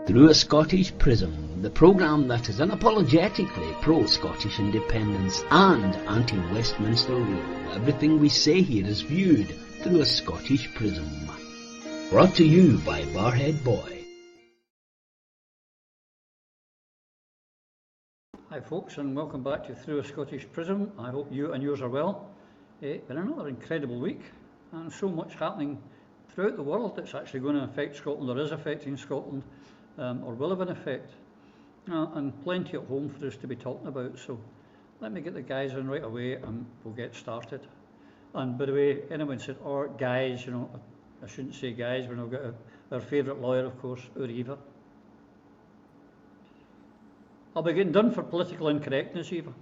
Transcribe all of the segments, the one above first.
Through a Scottish Prism, the programme that is unapologetically pro-Scottish independence and anti-Westminster rule. Everything we say here is viewed through a Scottish prism. Brought to you by Barhead Boy. Hi folks, and welcome back to Through a Scottish Prism. I hope you and yours are well. Been another incredible week, and so much happening throughout the world that's actually going to affect Scotland, or is affecting Scotland, or will have an effect, and plenty at home for us to be talking about. So let me get the guys in right away and we'll get started. And by the way, anyone said, "Oh, guys," I shouldn't say guys. We've got our favourite lawyer, of course, our Eva. I'll be getting done for political incorrectness, Eva.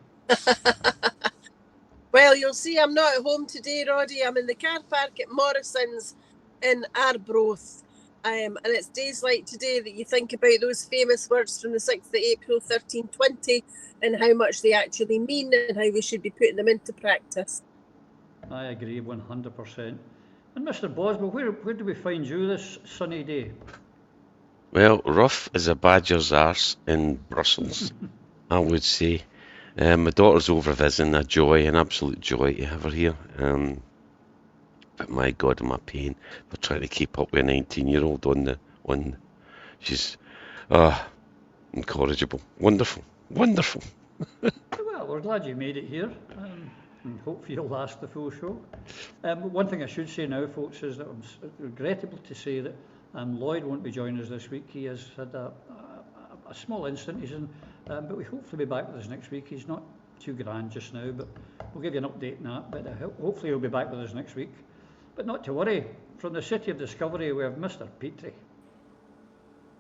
Well, you'll see I'm not at home today, Roddy. I'm in the car park at Morrison's in Arbroath. And it's days like today that you think about those famous words from the 6th of April 1320 and how much they actually mean and how we should be putting them into practice. I agree 100%. And Mr. Boswell, where do we find you this sunny day? Well, rough as a badger's arse in Brussels, I would say. My daughter's over visiting, an absolute joy to have her here. But my God, am I paying for trying to keep up with a 19-year-old on she's incorrigible. Wonderful. Well, we're glad you made it here, and hopefully you'll last the full show. One thing I should say now, folks, is that it's regrettable to say that Lloyd won't be joining us this week. He has had a small incident he's in, but we hopefully be back with us next week. He's not too grand just now, but we'll give you an update on that. But hopefully he'll be back with us next week. But not to worry, from the City of Discovery we have Mr. Petrie.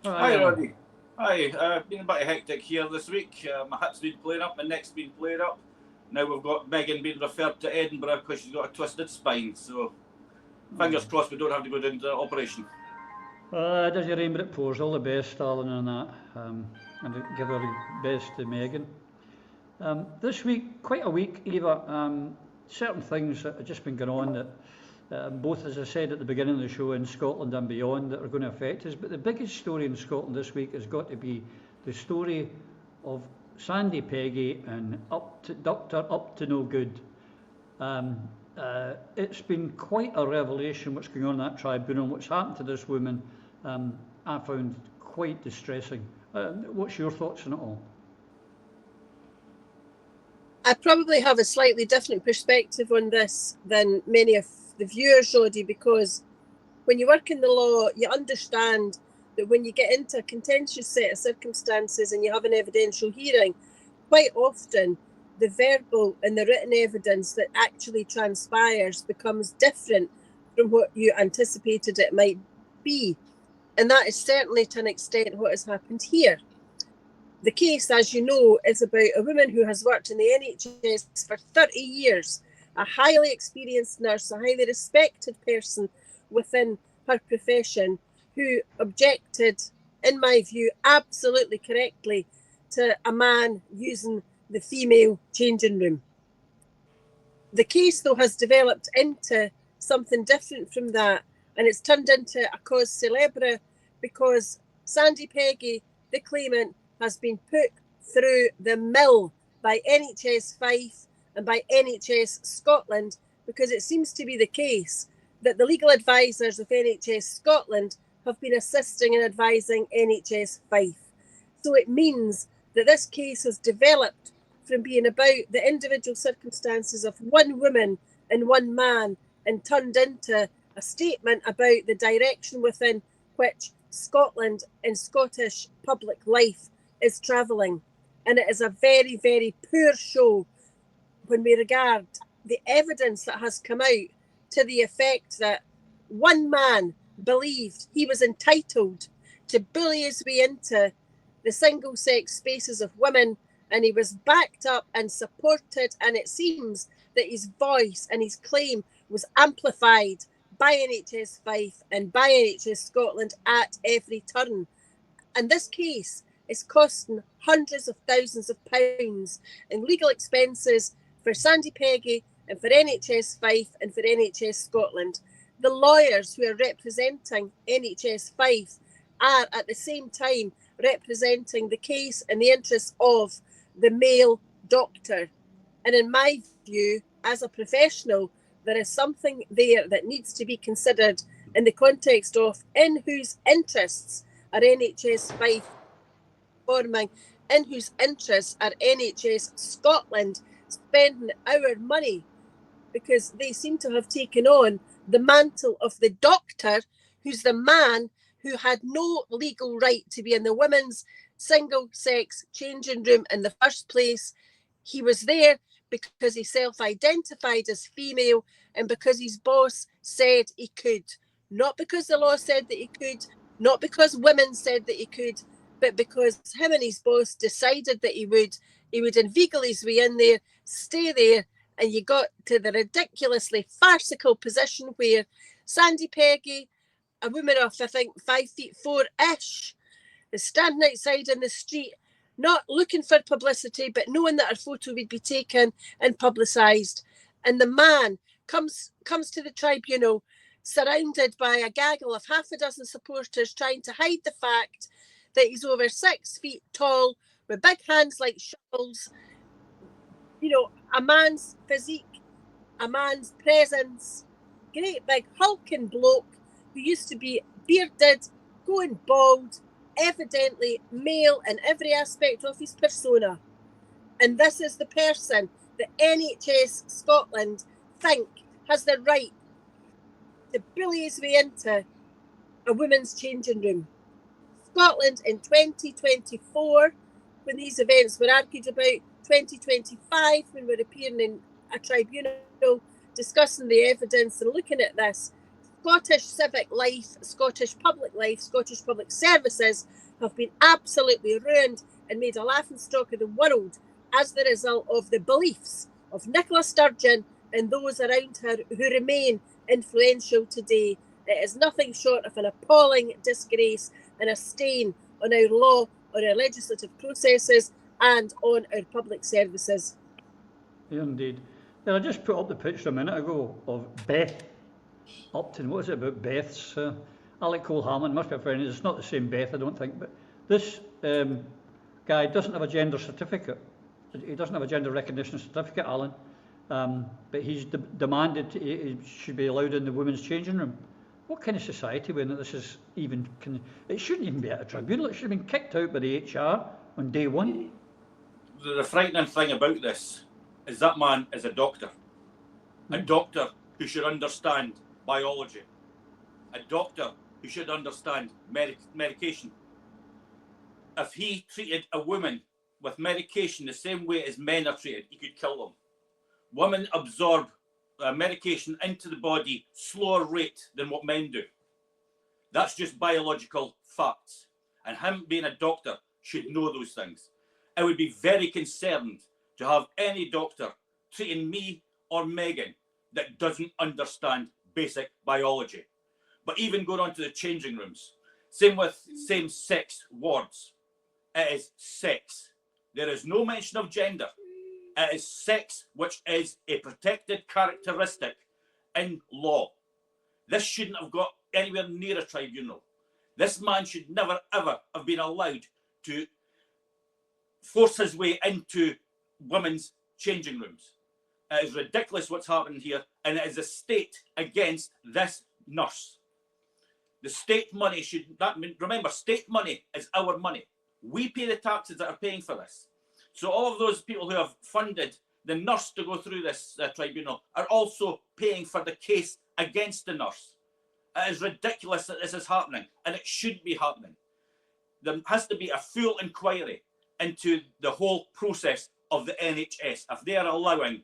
Hi Roddy. Hi, been a bit hectic here this week. My hip's been playing up, my neck's been playing up. Now we've got Megan being referred to Edinburgh because she's got a twisted spine. So fingers crossed we don't have to go into the operation. Does your rainbow it pours. All the best, darling, on that. And give our best to Megan. This week, quite a week, Eva. Certain things that have just been going on that both, as I said at the beginning of the show, in Scotland and beyond, that are going to affect us. But the biggest story in Scotland this week has got to be the story of Sandie Peggie and Dr. Upton No Good. It's been quite a revelation what's going on in that tribunal. What's happened to this woman, I found quite distressing. What's your thoughts on it all? I probably have a slightly different perspective on this than many of the viewers, Roddy, because when you work in the law, you understand that when you get into a contentious set of circumstances and you have an evidential hearing, quite often the verbal and the written evidence that actually transpires becomes different from what you anticipated it might be. And that is certainly to an extent what has happened here. The case, as you know, is about a woman who has worked in the NHS for 30 years, a highly experienced nurse, a highly respected person within her profession, who objected, in my view, absolutely correctly, to a man using the female changing room. The case, though, has developed into something different from that, and it's turned into a cause célèbre because Sandie Peggie, the claimant, has been put through the mill by NHS Fife and by NHS Scotland, because it seems to be the case that the legal advisors of NHS Scotland have been assisting and advising NHS Fife. So it means that this case has developed from being about the individual circumstances of one woman and one man and turned into a statement about the direction within which Scotland and Scottish public life is travelling. And it is a very, very poor show when we regard the evidence that has come out to the effect that one man believed he was entitled to bully his way into the single-sex spaces of women, and he was backed up and supported, and it seems that his voice and his claim was amplified by NHS Fife and by NHS Scotland at every turn. And this case is costing hundreds of thousands of pounds in legal expenses for Sandie Peggie and for NHS Fife and for NHS Scotland. The lawyers who are representing NHS Fife are at the same time representing the case and the interests of the male doctor. And in my view, as a professional, there is something there that needs to be considered in the context of in whose interests are NHS Fife forming, in whose interests are NHS Scotland spending our money, because they seem to have taken on the mantle of the doctor, who's the man who had no legal right to be in the women's single-sex changing room in the first place. He was there because he self-identified as female and because his boss said he could. Not because the law said that he could, not because women said that he could, but because him and his boss decided that he would inveigle his way in there, stay there, and you got to the ridiculously farcical position where Sandie Peggie, a woman of, I think, 5'4" is standing outside in the street, not looking for publicity, but knowing that her photo would be taken and publicised. And the man comes to the tribunal surrounded by a gaggle of half a dozen supporters trying to hide the fact that he's over 6 feet tall with big hands like shovels. You know, a man's physique, a man's presence, great big hulking bloke who used to be bearded, going bald, evidently male in every aspect of his persona. And this is the person that NHS Scotland think has the right to bully his way into a women's changing room. Scotland in 2024, when these events were argued about, 2025, when we're appearing in a tribunal discussing the evidence and looking at this, Scottish civic life, Scottish public life, Scottish public services have been absolutely ruined and made a laughingstock of the world as the result of the beliefs of Nicola Sturgeon and those around her who remain influential today. It is nothing short of an appalling disgrace and a stain on our law, on our legislative processes and on our public services. Yeah, indeed. I just put up the picture a minute ago of Beth Upton. What is it about Beth's? Alec Cole Hammond must be a friend. It's not the same Beth, I don't think, but this guy doesn't have a gender certificate. He doesn't have a gender recognition certificate, Alan, but he's demanded he should be allowed in the women's changing room. What kind of society when this is even... It shouldn't even be at a tribunal. It should have been kicked out by the HR on day one. The frightening thing about this is that man is a doctor. A doctor who should understand biology. A doctor who should understand medication. If he treated a woman with medication the same way as men are treated, he could kill them. Women absorb medication into the body slower rate than what men do. That's just biological facts. And him being a doctor should know those things. I would be very concerned to have any doctor treating me or Megan that doesn't understand basic biology. But even going on to the changing rooms, same with same-sex wards. It is sex. There is no mention of gender. It is sex, which is a protected characteristic in law. This shouldn't have got anywhere near a tribunal. This man should never, ever have been allowed to force his way into women's changing rooms. It is ridiculous what's happening here, and it is a state against this nurse. The state money should not... Remember, state money is our money. We pay the taxes that are paying for this. So all of those people who have funded the nurse to go through this tribunal are also paying for the case against the nurse. It is ridiculous that this is happening, and it should be happening. There has to be a full inquiry into the whole process of the NHS if they are allowing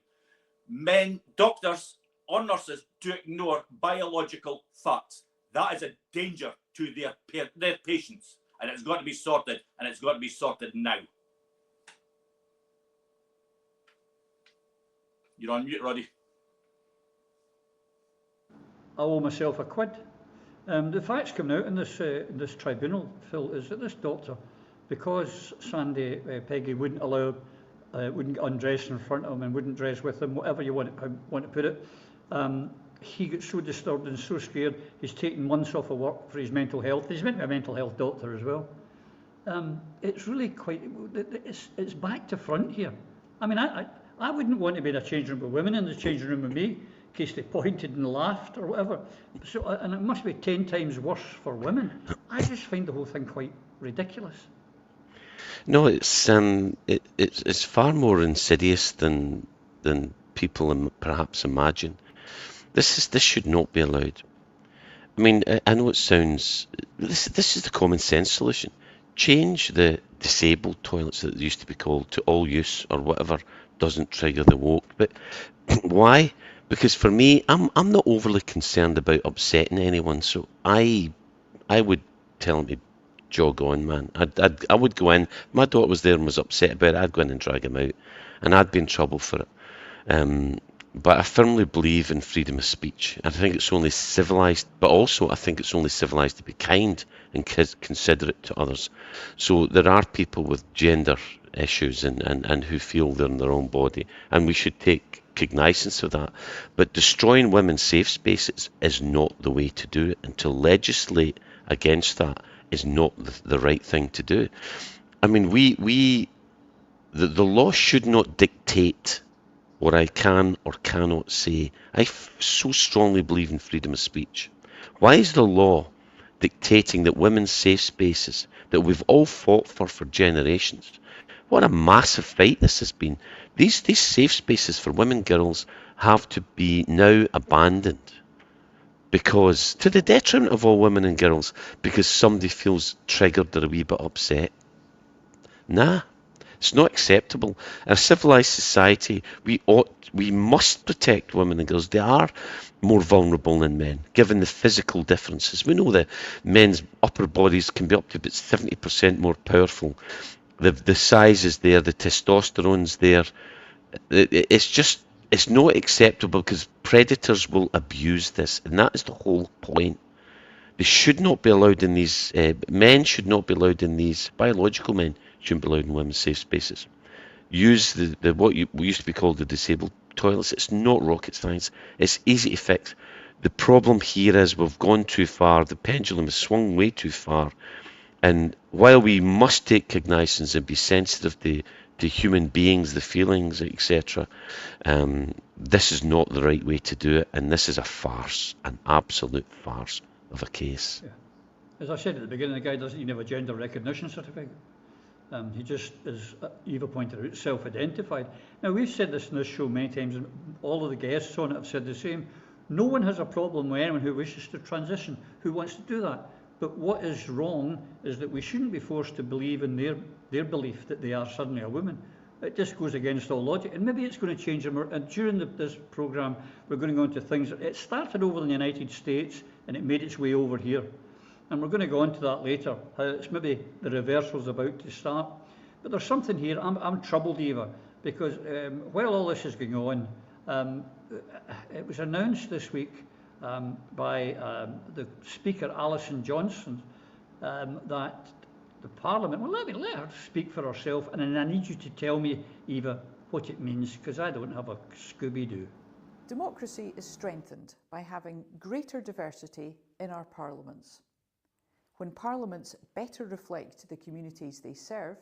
men, doctors or nurses to ignore biological facts. That is a danger to their patients, and it's got to be sorted, and it's got to be sorted now. You're on mute, Roddy. I owe myself a quid. The facts coming out in this tribunal, Phil, is that this doctor, because Sandie Peggie wouldn't undress in front of him and wouldn't dress with him, whatever you want to put it, he got so disturbed and so scared, he's taken months off of work for his mental health. He's meant to be a mental health doctor as well. It's really quite, it's back to front here. I mean, I wouldn't want to be in a changing room with women in the changing room with me, in case they pointed and laughed or whatever. So, and it must be 10 times worse for women. I just find the whole thing quite ridiculous. No, it's far more insidious than people perhaps imagine. This should not be allowed. I mean, I know it sounds. This is the common sense solution. Change the disabled toilets that used to be called to all use or whatever doesn't trigger the woke. But why? Because for me, I'm not overly concerned about upsetting anyone. So I would tell him to jog on, man. I would go in. My daughter was there and was upset about it. I'd go in and drag him out, and I'd be in trouble for it. But I firmly believe in freedom of speech. I think it's only civilised, but also I think it's only civilised to be kind and considerate to others. So there are people with gender issues and who feel they're in their own body, and we should take cognizance of that. But destroying women's safe spaces is not the way to do it, and to legislate against that is not the right thing to do. I mean, the law should not dictate what I can or cannot say. I so strongly believe in freedom of speech. Why is the law dictating that women's safe spaces that we've all fought for generations? What a massive fight this has been. These safe spaces for women, girls have to be now abandoned because, to the detriment of all women and girls, because somebody feels triggered or a wee bit upset. Nah. It's not acceptable. In a civilised society, we must protect women and girls. They are more vulnerable than men, given the physical differences. We know that men's upper bodies can be up to about 70% more powerful. The size is there, the testosterone's there. It's not acceptable because predators will abuse this, and that is the whole point. They should not be allowed in these, men should not be allowed in these, biological men shouldn't be allowed in women's safe spaces. Use the what used to be called the disabled toilets. It's not rocket science. It's easy to fix. The problem here is we've gone too far. The pendulum has swung way too far. And while we must take cognizance and be sensitive to human beings, the feelings, etc., this is not the right way to do it. And this is a farce, an absolute farce of a case. Yeah. As I said at the beginning, the guy doesn't even have a gender recognition certificate. He just, as Eva pointed out, self-identified. Now, we've said this in this show many times, and all of the guests on it have said the same. No one has a problem with anyone who wishes to transition, who wants to do that. But what is wrong is that we shouldn't be forced to believe in their belief that they are suddenly a woman. It just goes against all logic, and maybe it's going to change them. And during this programme, we're going to go into things. It started over in the United States, and it made its way over here. And we're going to go on to that later, how it's maybe the reversal's about to start. But there's something here, I'm troubled, Eva, because while all this is going on, it was announced this week by the Speaker, Alison Johnson, that the Parliament, well, let her speak for herself, and then I need you to tell me, Eva, what it means, because I don't have a Scooby-Doo. Democracy is strengthened by having greater diversity in our parliaments. When parliaments better reflect the communities they serve,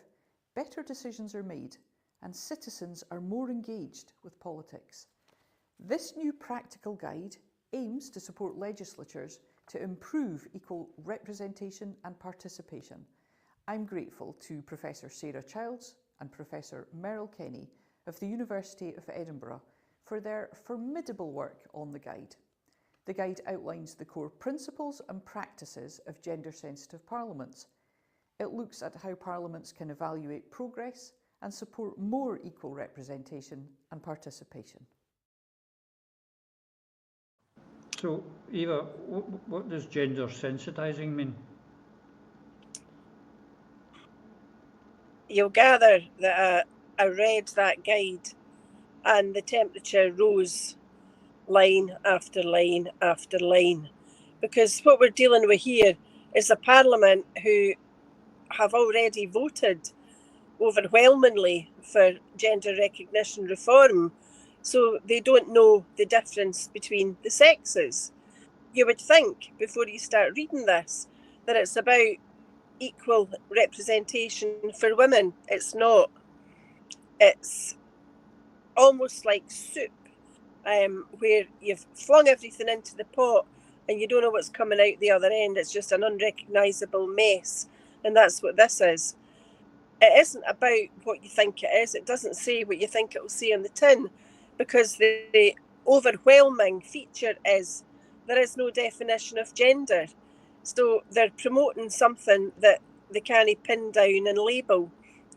better decisions are made and citizens are more engaged with politics. This new practical guide aims to support legislatures to improve equal representation and participation. I'm grateful to Professor Sarah Childs and Professor Merrill Kenny of the University of Edinburgh for their formidable work on the guide. The guide outlines the core principles and practices of gender-sensitive parliaments. It looks at how parliaments can evaluate progress and support more equal representation and participation. So, Eva, what does gender sensitising mean? You'll gather that I read that guide and the temperature rose line after line after line, because what we're dealing with here is a parliament who have already voted overwhelmingly for gender recognition reform. so they don't know the difference between the sexes. You would think, before you start reading this, that it's about equal representation for women. It's not. It's almost like soup, where you've flung everything into the pot and you don't know what's coming out the other end. It's just an unrecognisable mess, and that's what this is. It isn't about what you think it is. It doesn't say what you think it will say on the tin, because the overwhelming feature is there is no definition of gender. So they're promoting something that they can't pin down and label.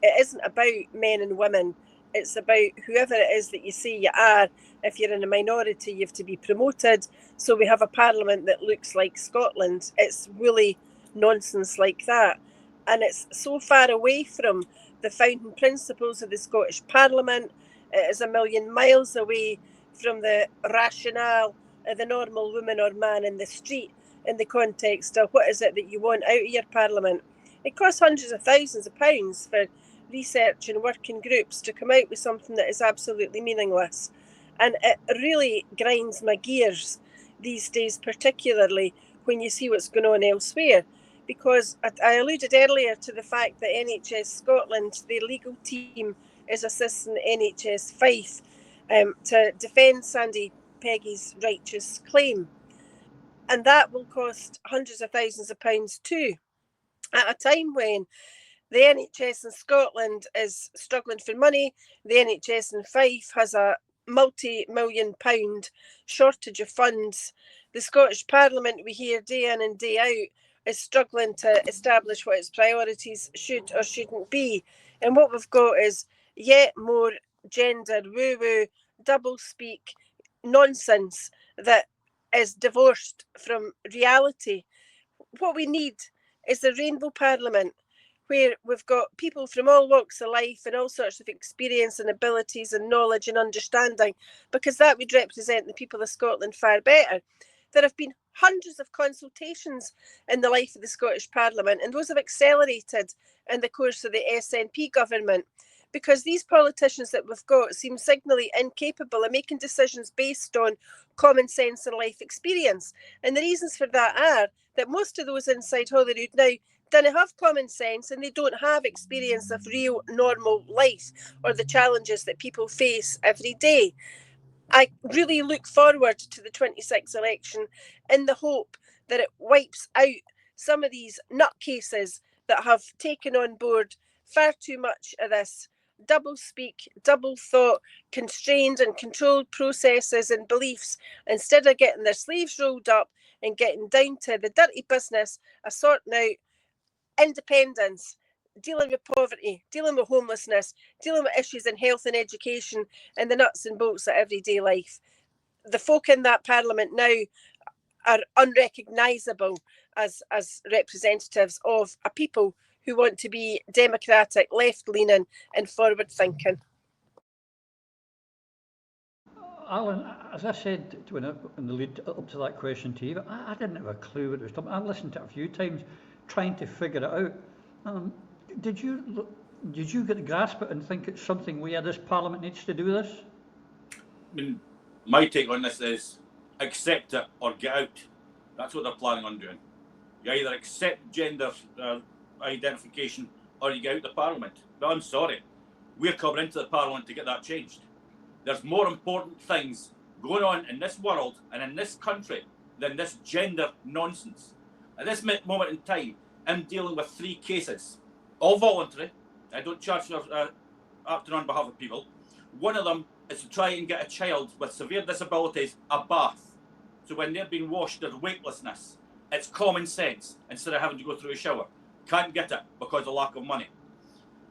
It isn't about men and women. It's about whoever it is that you say you are. If you're in a minority, you have to be promoted. So we have a parliament that looks like Scotland. It's really nonsense like that. And it's so far away from the founding principles of the Scottish Parliament. It is a million miles away from the rationale of the normal woman or man in the street, in the context of what is it that you want out of your Parliament. It costs hundreds of thousands of pounds for research and working groups to come out with something that is absolutely meaningless. And it really grinds my gears these days, particularly when you see what's going on elsewhere. Because I alluded earlier to the fact that NHS Scotland, their legal team, is assisting NHS Fife to defend Sandie Peggie's righteous claim. And that will cost hundreds of thousands of pounds too, at a time when the NHS in Scotland is struggling for money. The NHS in Fife has a multi-million pound shortage of funds. The Scottish Parliament, we hear day in and day out, is struggling to establish what its priorities should or shouldn't be. And what we've got is yet more gender woo-woo, double-speak nonsense that is divorced from reality. What we need is the Rainbow Parliament, where we've got people from all walks of life and all sorts of experience and abilities and knowledge and understanding, because that would represent the people of Scotland far better. There have been hundreds of consultations in the life of the Scottish Parliament, and those have accelerated in the course of the SNP government, because these politicians that we've got seem signally incapable of making decisions based on common sense and life experience. And the reasons for that are that most of those inside Holyrood now don't have common sense, and they don't have experience of real normal life or the challenges that people face every day. I really look forward to the 26th election in the hope that it wipes out some of these nutcases that have taken on board far too much of this double speak, double thought, constrained and controlled processes and beliefs, instead of getting their sleeves rolled up and getting down to the dirty business of sorting out independence, dealing with poverty, dealing with homelessness, dealing with issues in health and education and the nuts and bolts of everyday life. The folk in that parliament now are unrecognisable as representatives of a people who want to be democratic, left-leaning and forward-thinking. Alan, as I said in the lead up to that question to you, I didn't have a clue what it was talking about. I've listened to it a few times trying to figure it out. Did you get a grasp it and think it's something we as this Parliament needs to do this? I mean, my take on this is accept it or get out. That's what they're planning on doing. You either accept gender identification or you get out the Parliament. But I'm sorry, we're coming into the Parliament to get that changed. There's more important things going on in this world and in this country than this gender nonsense. At this moment in time, I'm dealing with 3 cases, all voluntary. I don't charge for acting on behalf of people. One of them is to try and get a child with severe disabilities a bath. So when they're being washed, there's weightlessness. It's common sense instead of having to go through a shower. Can't get it because of lack of money.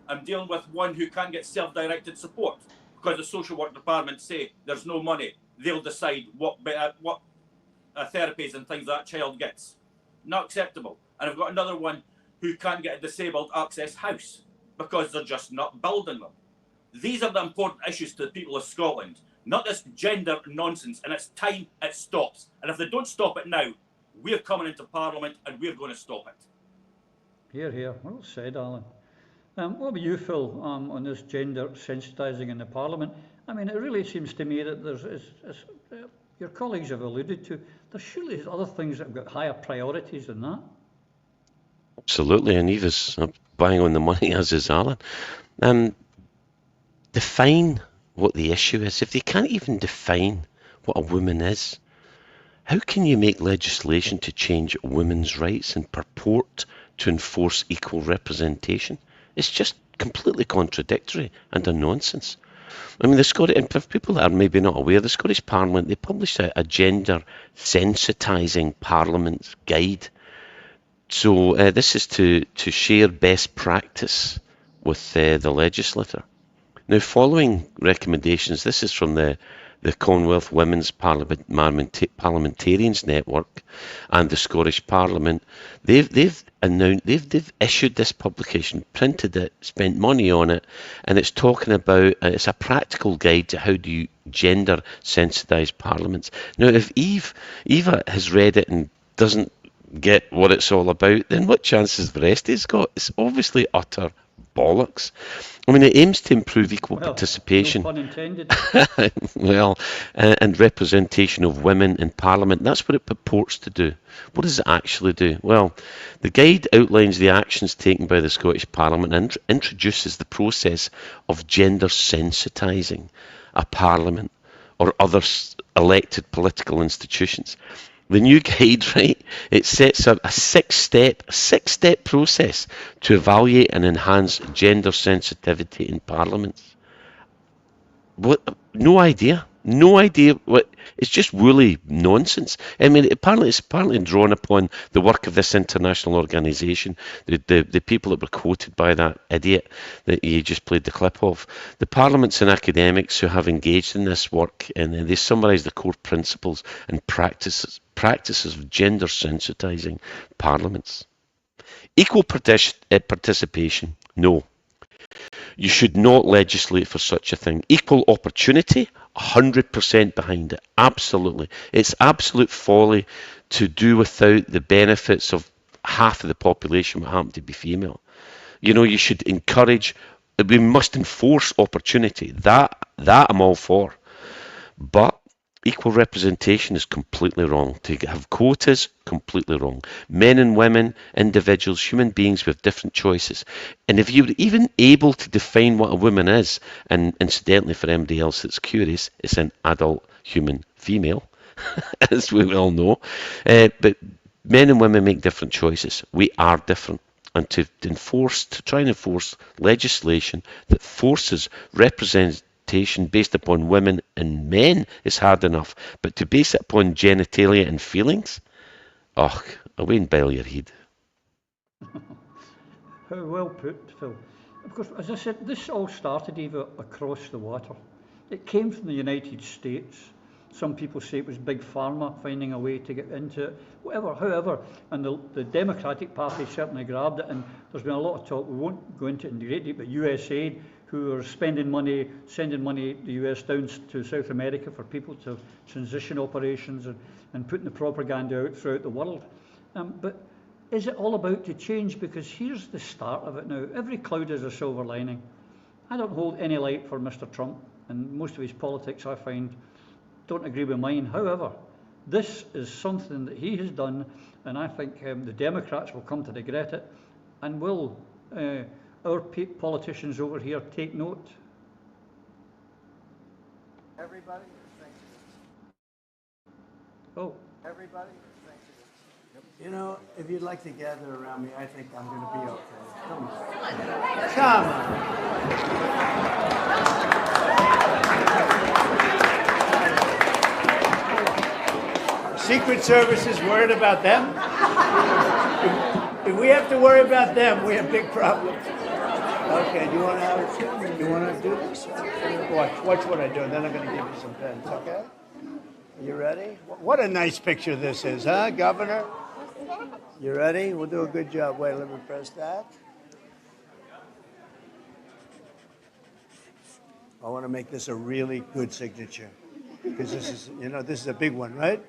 I'm dealing with one who can't get self-directed support because the social work department say there's no money. They'll decide what therapies and things that child gets. Not acceptable. And I've got another one who can't get a disabled access house because they're just not building them. These are the important issues to the people of Scotland, not this gender nonsense. And it's time it stops. And if they don't stop it now, we're coming into Parliament and we're going to stop it. Hear, hear. Well said, Alan. What about you, Phil, on this gender sensitising in the Parliament? I mean, it really seems to me that there's, your colleagues have alluded to, there surely is other things that have got higher priorities than that. Absolutely, and Eva's bang on the money, as is Alan. Define what the issue is. If they can't even define what a woman is, how can you make legislation to change women's rights and purport to enforce equal representation? It's just completely contradictory and a nonsense. I mean, the Scottish, and for people that are maybe not aware, the Scottish Parliament, they published a gender sensitising Parliament guide. So this is to share best practice with the legislator. Now, following recommendations, this is from the Commonwealth Women's Parliamentarians Network and the Scottish Parliament. They've issued this publication, printed it, spent money on it, and it's talking about it's a practical guide to how do you gender sensitise parliaments. Now, if Eva has read it and doesn't get what it's all about, then what chance has the rest of us got? It's obviously utter bollocks. I mean, it aims to improve equal participation. No pun intended. Well, and representation of women in Parliament. That's what it purports to do. What does it actually do? Well, the guide outlines the actions taken by the Scottish Parliament and introduces the process of gender sensitising a Parliament or other elected political institutions. The new guide, right, it sets out a six-step process to evaluate and enhance gender sensitivity in parliaments. What? No idea. What? It's just woolly nonsense. I mean, it's apparently drawn upon the work of this international organisation, the people that were quoted by that idiot that you just played the clip of. The parliaments and academics who have engaged in this work, and they summarise the core principles and practices of gender sensitising parliaments. Equal participation, no. You should not legislate for such a thing. Equal opportunity, 100% behind it. Absolutely. It's absolute folly to do without the benefits of half of the population who happen to be female. You know, you should encourage, we must enforce opportunity. That I'm all for. But equal representation is completely wrong. To have quotas, completely wrong. Men and women, individuals, human beings with different choices. And if you're even able to define what a woman is, and incidentally for anybody else that's curious, it's an adult human female, as we well know. But men and women make different choices. We are different. And to try and enforce legislation that forces representation based upon women and men is hard enough, but to base it upon genitalia and feelings, away and boil your head. How well put, Phil. Of course, as I said, this all started, Eva, across the water. It came from the United States. Some people say it was Big Pharma finding a way to get into it, however, and the Democratic Party certainly grabbed it, and there's been a lot of talk, we won't go into it in great detail, but USAID, who are sending money, the US down to South America for people to have transition operations and putting the propaganda out throughout the world. But is it all about to change? Because here's the start of it now. Every cloud has a silver lining. I don't hold any light for Mr. Trump, and most of his politics I find don't agree with mine. However, this is something that he has done, and I think the Democrats will come to regret it, and will our politicians over here take note. Everybody, thanks. Oh. Everybody, thanks. You know, if you'd like to gather around me, I think I'm going to be okay. Come on. Come on. Secret Service is worried about them. If we have to worry about them, we have big problems. Okay, do you want to do this? Watch what I do, and then I'm going to give you some pens, okay? You ready? What a nice picture this is, huh, Governor? You ready? We'll do a good job. Wait, let me press that. I want to make this a really good signature, because this is, this is a big one, right?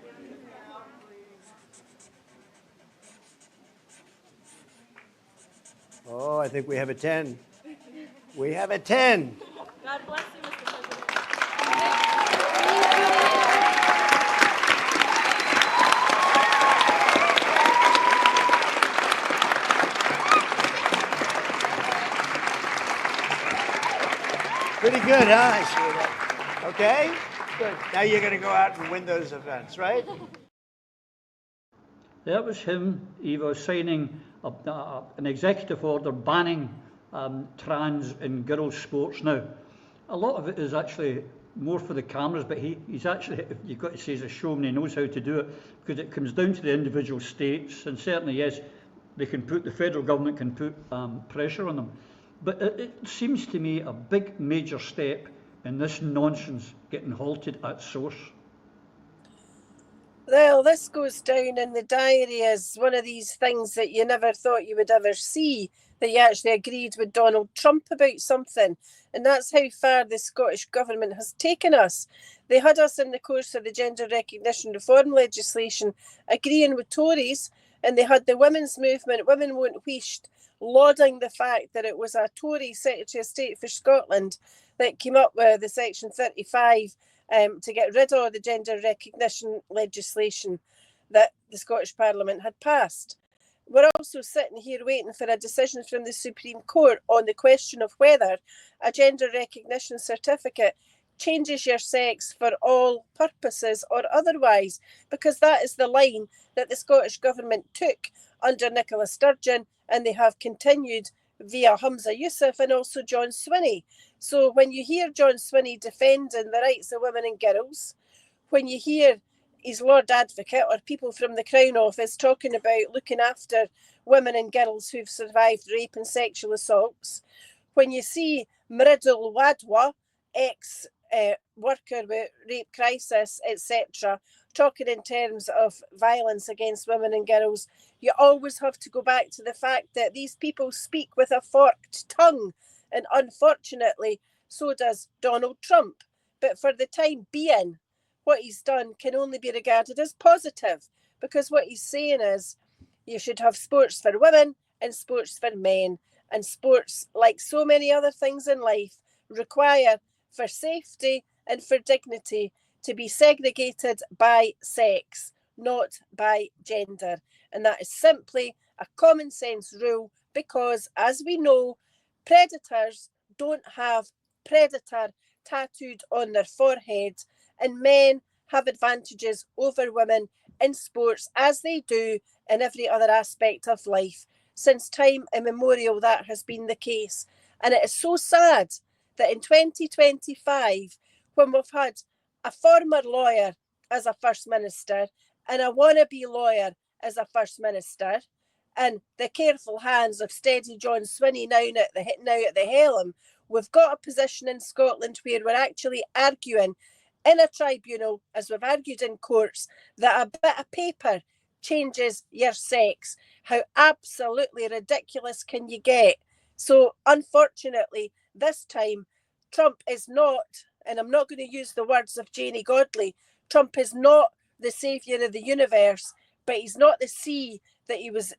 Oh, I think we have a 10. We have a 10. God bless you, Mr. President. Pretty good, huh? I see that. Okay? Good. Now you're going to go out and win those events, right? That was him. He was signing an executive order banning trans in girls' sports. Now, a lot of it is actually more for the cameras, but he's actually, you've got to say, he's a showman. He knows how to do it, because it comes down to the individual states, and certainly, yes, the federal government can put pressure on them. But it seems to me a big major step in this nonsense getting halted at source. Well, this goes down in the diary as one of these things that you never thought you would ever see, that you actually agreed with Donald Trump about something. And that's how far the Scottish Government has taken us. They had us in the course of the gender recognition reform legislation agreeing with Tories, and they had the women's movement, Women Won't Wheesht, lauding the fact that it was a Tory Secretary of State for Scotland that came up with the Section 35 to get rid of the gender recognition legislation that the Scottish Parliament had passed. We're also sitting here waiting for a decision from the Supreme Court on the question of whether a gender recognition certificate changes your sex for all purposes or otherwise, because that is the line that the Scottish Government took under Nicola Sturgeon, and they have continued via Humza Yousaf and also John Swinney. So when you hear John Swinney defending the rights of women and girls, when you hear his Lord Advocate or people from the Crown Office talking about looking after women and girls who've survived rape and sexual assaults, when you see Mriddle Wadwa, ex-worker with rape crisis, etc., talking in terms of violence against women and girls, you always have to go back to the fact that these people speak with a forked tongue, and unfortunately, so does Donald Trump. But for the time being, what he's done can only be regarded as positive, because what he's saying is you should have sports for women and sports for men, and sports, like so many other things in life, require for safety and for dignity to be segregated by sex, not by gender. And that is simply a common sense rule, because, as we know, predators don't have predator tattooed on their forehead, and men have advantages over women in sports, as they do in every other aspect of life. Since time immemorial, that has been the case. And it is so sad that in 2025, when we've had a former lawyer as a First Minister and a wannabe lawyer as a First Minister, and the careful hands of steady John Swinney now at the helm, we've got a position in Scotland where we're actually arguing in a tribunal, as we've argued in courts, that a bit of paper changes your sex. How absolutely ridiculous can you get? So unfortunately, this time, Trump is not, and I'm not going to use the words of Janie Godley, Trump is not the saviour of the universe, but he's not the sea that he was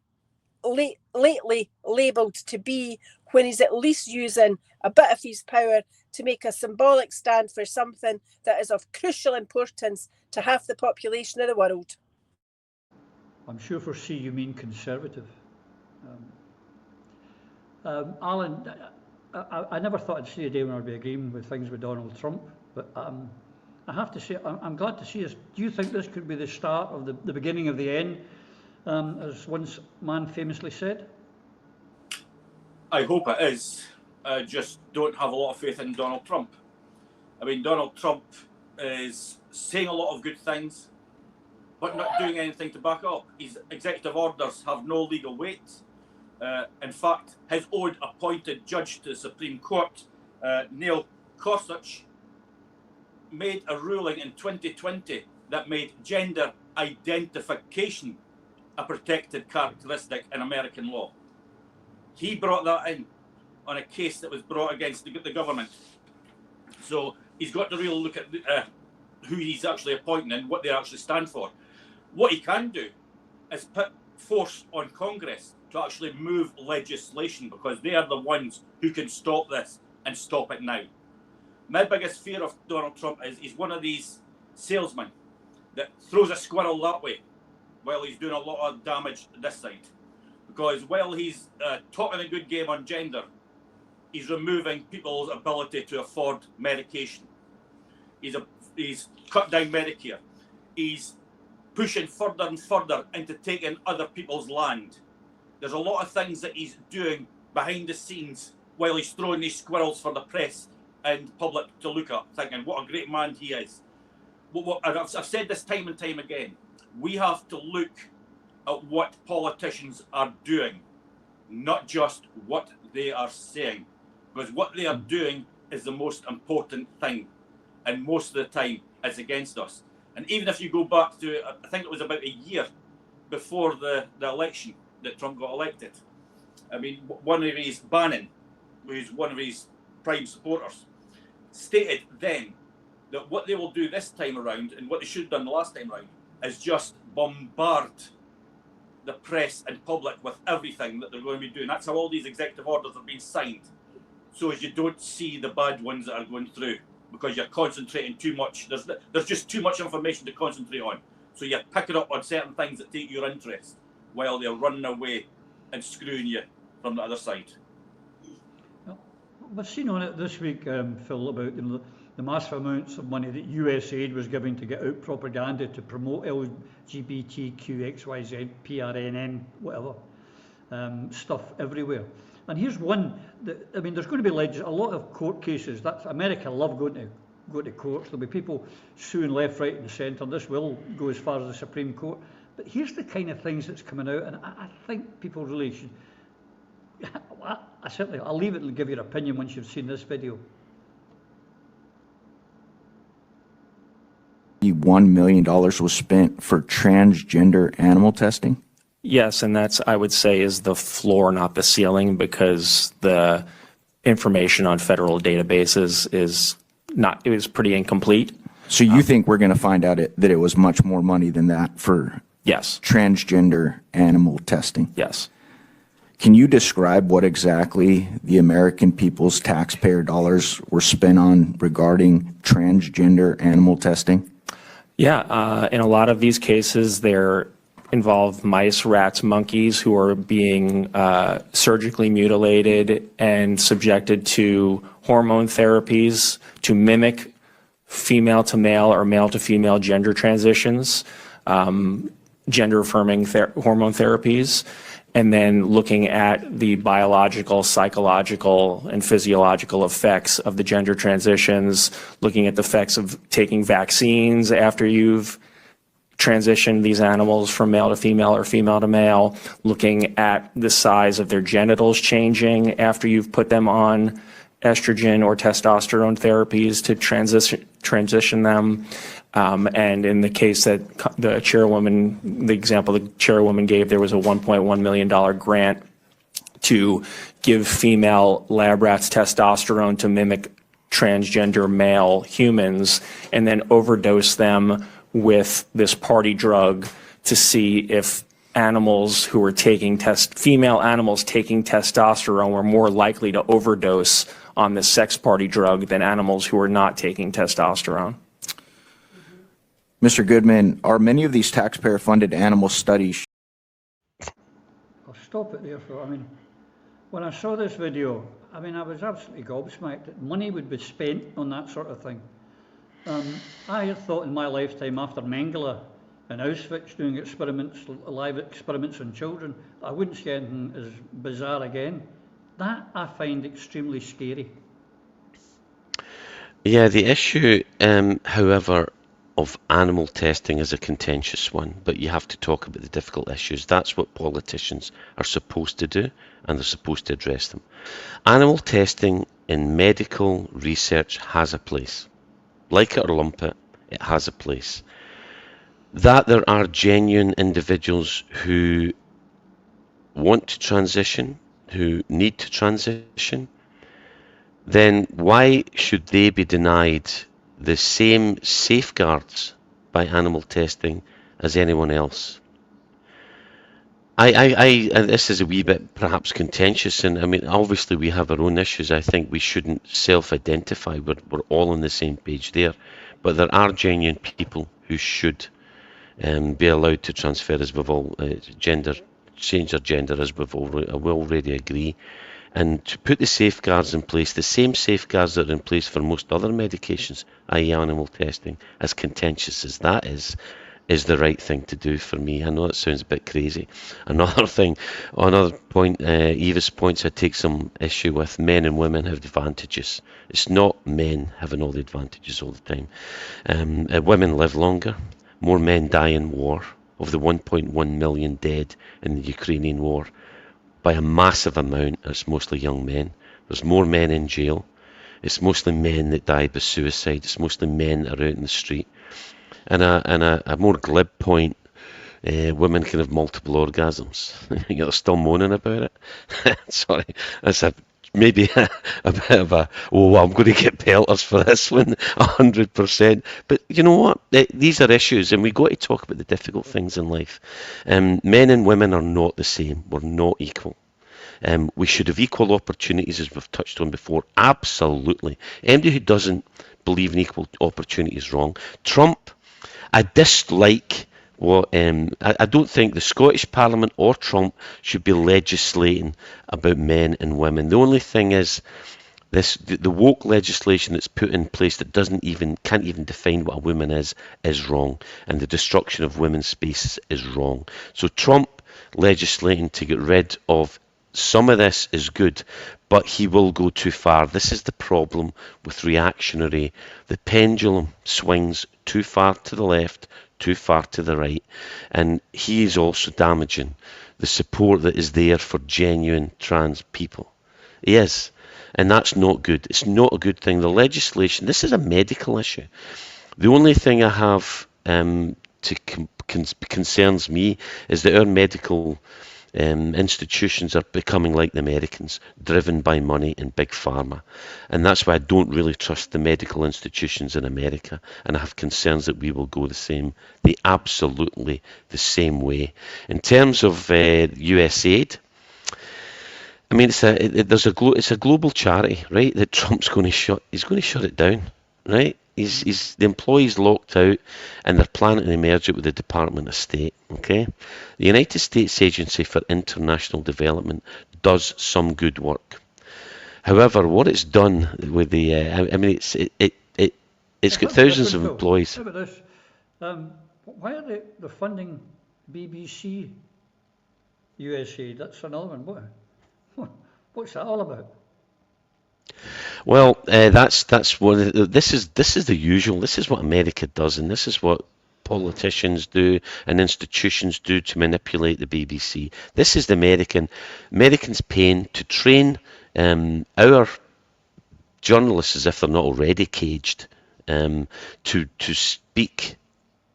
lately labelled to be, when he's at least using a bit of his power to make a symbolic stand for something that is of crucial importance to half the population of the world. I'm sure for C you mean conservative. Alan, I never thought I'd see a day when I'd be agreeing with things with Donald Trump, but I have to say I'm glad to see us. Do you think this could be the start of the beginning of the end, as one man famously said? I hope it is. I just don't have a lot of faith in Donald Trump. I mean, Donald Trump is saying a lot of good things, but not doing anything to back up. His executive orders have no legal weight. In fact, his own appointed judge to the Supreme Court, Neil Gorsuch, made a ruling in 2020 that made gender identification a protected characteristic in American law. He brought that in on a case that was brought against the government. So he's got to really look at who he's actually appointing and what they actually stand for. What he can do is put force on Congress to actually move legislation, because they are the ones who can stop this and stop it now. My biggest fear of Donald Trump is he's one of these salesmen that throws a squirrel that way while he's doing a lot of damage this side. Because while he's talking a good game on gender, he's removing people's ability to afford medication. He's cut down Medicare. He's pushing further and further into taking other people's land. There's a lot of things that he's doing behind the scenes while he's throwing these squirrels for the press and public to look at, thinking what a great man he is. And I've said this time and time again, we have to look at what politicians are doing, not just what they are saying, because what they are doing is the most important thing, and most of the time it's against us. And even if you go back to, I think it was about a year before the election that Trump got elected, I mean, one of his, Bannon, who's one of his prime supporters, stated then that what they will do this time around, and what they should have done the last time around, is just bombard the press and public with everything that they're going to be doing. That's how all these executive orders have been signed, so as you don't see the bad ones that are going through, because you're concentrating too much. There's just too much information to concentrate on, so you're picking up on certain things that take your interest while they're running away and screwing you from the other side. We've seen on it this week, Phil, about the massive amounts of money that USAID was giving to get out propaganda to promote LGBTQXYZ, PRNN, whatever, stuff everywhere. And here's one that, I mean, there's going to be a lot of court cases. That's America love going to court. There'll be people suing left, right, and centre. This will go as far as the Supreme Court. But here's the kind of things that's coming out, and I think people really should. I'll leave it and give your opinion once you've seen this video. $1 million was spent for transgender animal testing? Yes, and that's, I would say, is the floor, not the ceiling, because the information on federal databases is pretty incomplete. So you think we're going to find out that it was much more money than that for yes, transgender animal testing? Yes. Can you describe what exactly the American people's taxpayer dollars were spent on regarding transgender animal testing? Yeah, in a lot of these cases, they're involve mice, rats, monkeys who are being surgically mutilated and subjected to hormone therapies to mimic female to male or male to female gender transitions, gender affirming hormone therapies, and then looking at the biological, psychological, and physiological effects of the gender transitions, looking at the effects of taking vaccines after you've transition these animals from male to female or female to male, looking at the size of their genitals changing after you've put them on estrogen or testosterone therapies to transition them. And in the case that the chairwoman, the example the chairwoman gave, there was a $1.1 million grant to give female lab rats testosterone to mimic transgender male humans and then overdose them with this party drug to see if animals who were taking female animals taking testosterone were more likely to overdose on the sex party drug than animals who were not taking testosterone. Mr. Goodman, are many of these taxpayer-funded animal studies? I'll stop it there, Phil. I mean, when I saw this video, I mean, I was absolutely gobsmacked that money would be spent on that sort of thing. I had thought in my lifetime, after Mengele and Auschwitz doing live experiments on children, I wouldn't see anything as bizarre again. That I find extremely scary. Yeah, the issue, however, of animal testing is a contentious one, but you have to talk about the difficult issues. That's what politicians are supposed to do, and they're supposed to address them. Animal testing in medical research has a place. Like it or lump it, it has a place. That there are genuine individuals who want to transition, who need to transition, then why should they be denied the same safeguards by animal testing as anyone else? And this is a wee bit perhaps contentious, and I mean, obviously we have our own issues. I think we shouldn't self-identify. We're all on the same page there, but there are genuine people who should be allowed to transfer, as we've all change their gender, as we already agree. and to put the safeguards in place, the same safeguards that are in place for most other medications, i.e. animal testing, as contentious as that is the right thing to do for me. I know that sounds a bit crazy. Another point, Eva's points I take some issue with. Men and women have advantages. It's not men having all the advantages all the time. Women live longer. More men die in war. Of the 1.1 million dead in the Ukrainian war, by a massive amount, it's mostly young men. There's more men in jail. It's mostly men that died by suicide. It's mostly men that are out in the street. And a more glib point, women can have multiple orgasms. You're still moaning about it. Sorry, that's maybe a bit of a, I'm going to get pelters for this one, 100%. But you know what? These are issues, and we've got to talk about the difficult things in life. Men and women are not the same. We're not equal. We should have equal opportunities, as we've touched on before. Absolutely. Anybody who doesn't believe in equal opportunity is wrong. Trump, I dislike what I don't think the Scottish Parliament or Trump should be legislating about men and women. The only thing is the woke legislation that's put in place that can't even define what a woman is wrong, and the destruction of women's spaces is wrong. So Trump legislating to get rid of some of this is good, but he will go too far. This is the problem with reactionary. The pendulum swings too far to the left, too far to the right, and he is also damaging the support that is there for genuine trans people. He is, and that's not good. It's not a good thing. The legislation, this is a medical issue. The only thing I have concerns me is that our medical institutions are becoming like the Americans, driven by money and big pharma, and that's why I don't really trust the medical institutions in America, and I have concerns that we will go absolutely the same way. In terms of US aid, I mean, it's a global charity, right? That Trump's going to shut it down, right? The employees locked out, and they're planning to merge it with the Department of State. Okay, the United States Agency for International Development does some good work. However, what it's done with it's got thousands of employees. How about this? Why are they funding BBC USA? That's another one. What's that all about? Well, that's one. This is the usual. This is what America does, and this is what politicians do and institutions do to manipulate the BBC. This is the Americans paying to train our journalists, as if they're not already caged, to speak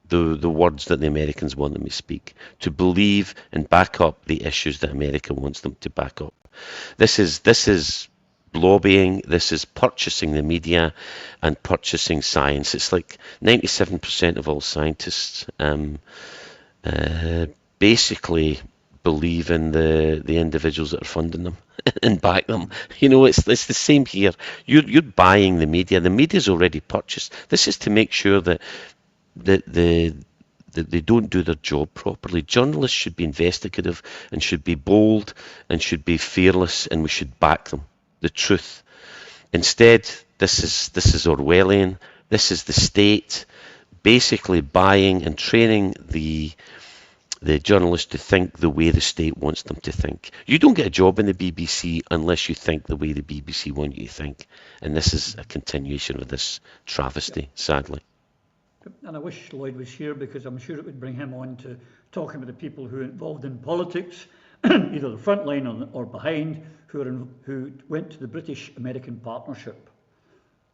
the words that the Americans want them to speak, to believe and back up the issues that America wants them to back up. This is lobbying. This is purchasing the media and purchasing science. It's like 97% of all scientists basically believe in the individuals that are funding them and back them. You know, it's the same here. You're buying the media. The media's already purchased. This is to make sure that they don't do their job properly. Journalists should be investigative and should be bold and should be fearless, and we should back them. The truth. Instead, this is Orwellian. This is the state basically buying and training the journalists to think the way the state wants them to think. You don't get a job in the BBC unless you think the way the BBC want you to think. And this is a continuation of this travesty, sadly. And I wish Lloyd was here, because I'm sure it would bring him on to talking with the people who are involved in politics, either the front line or behind, who went to the British-American partnership.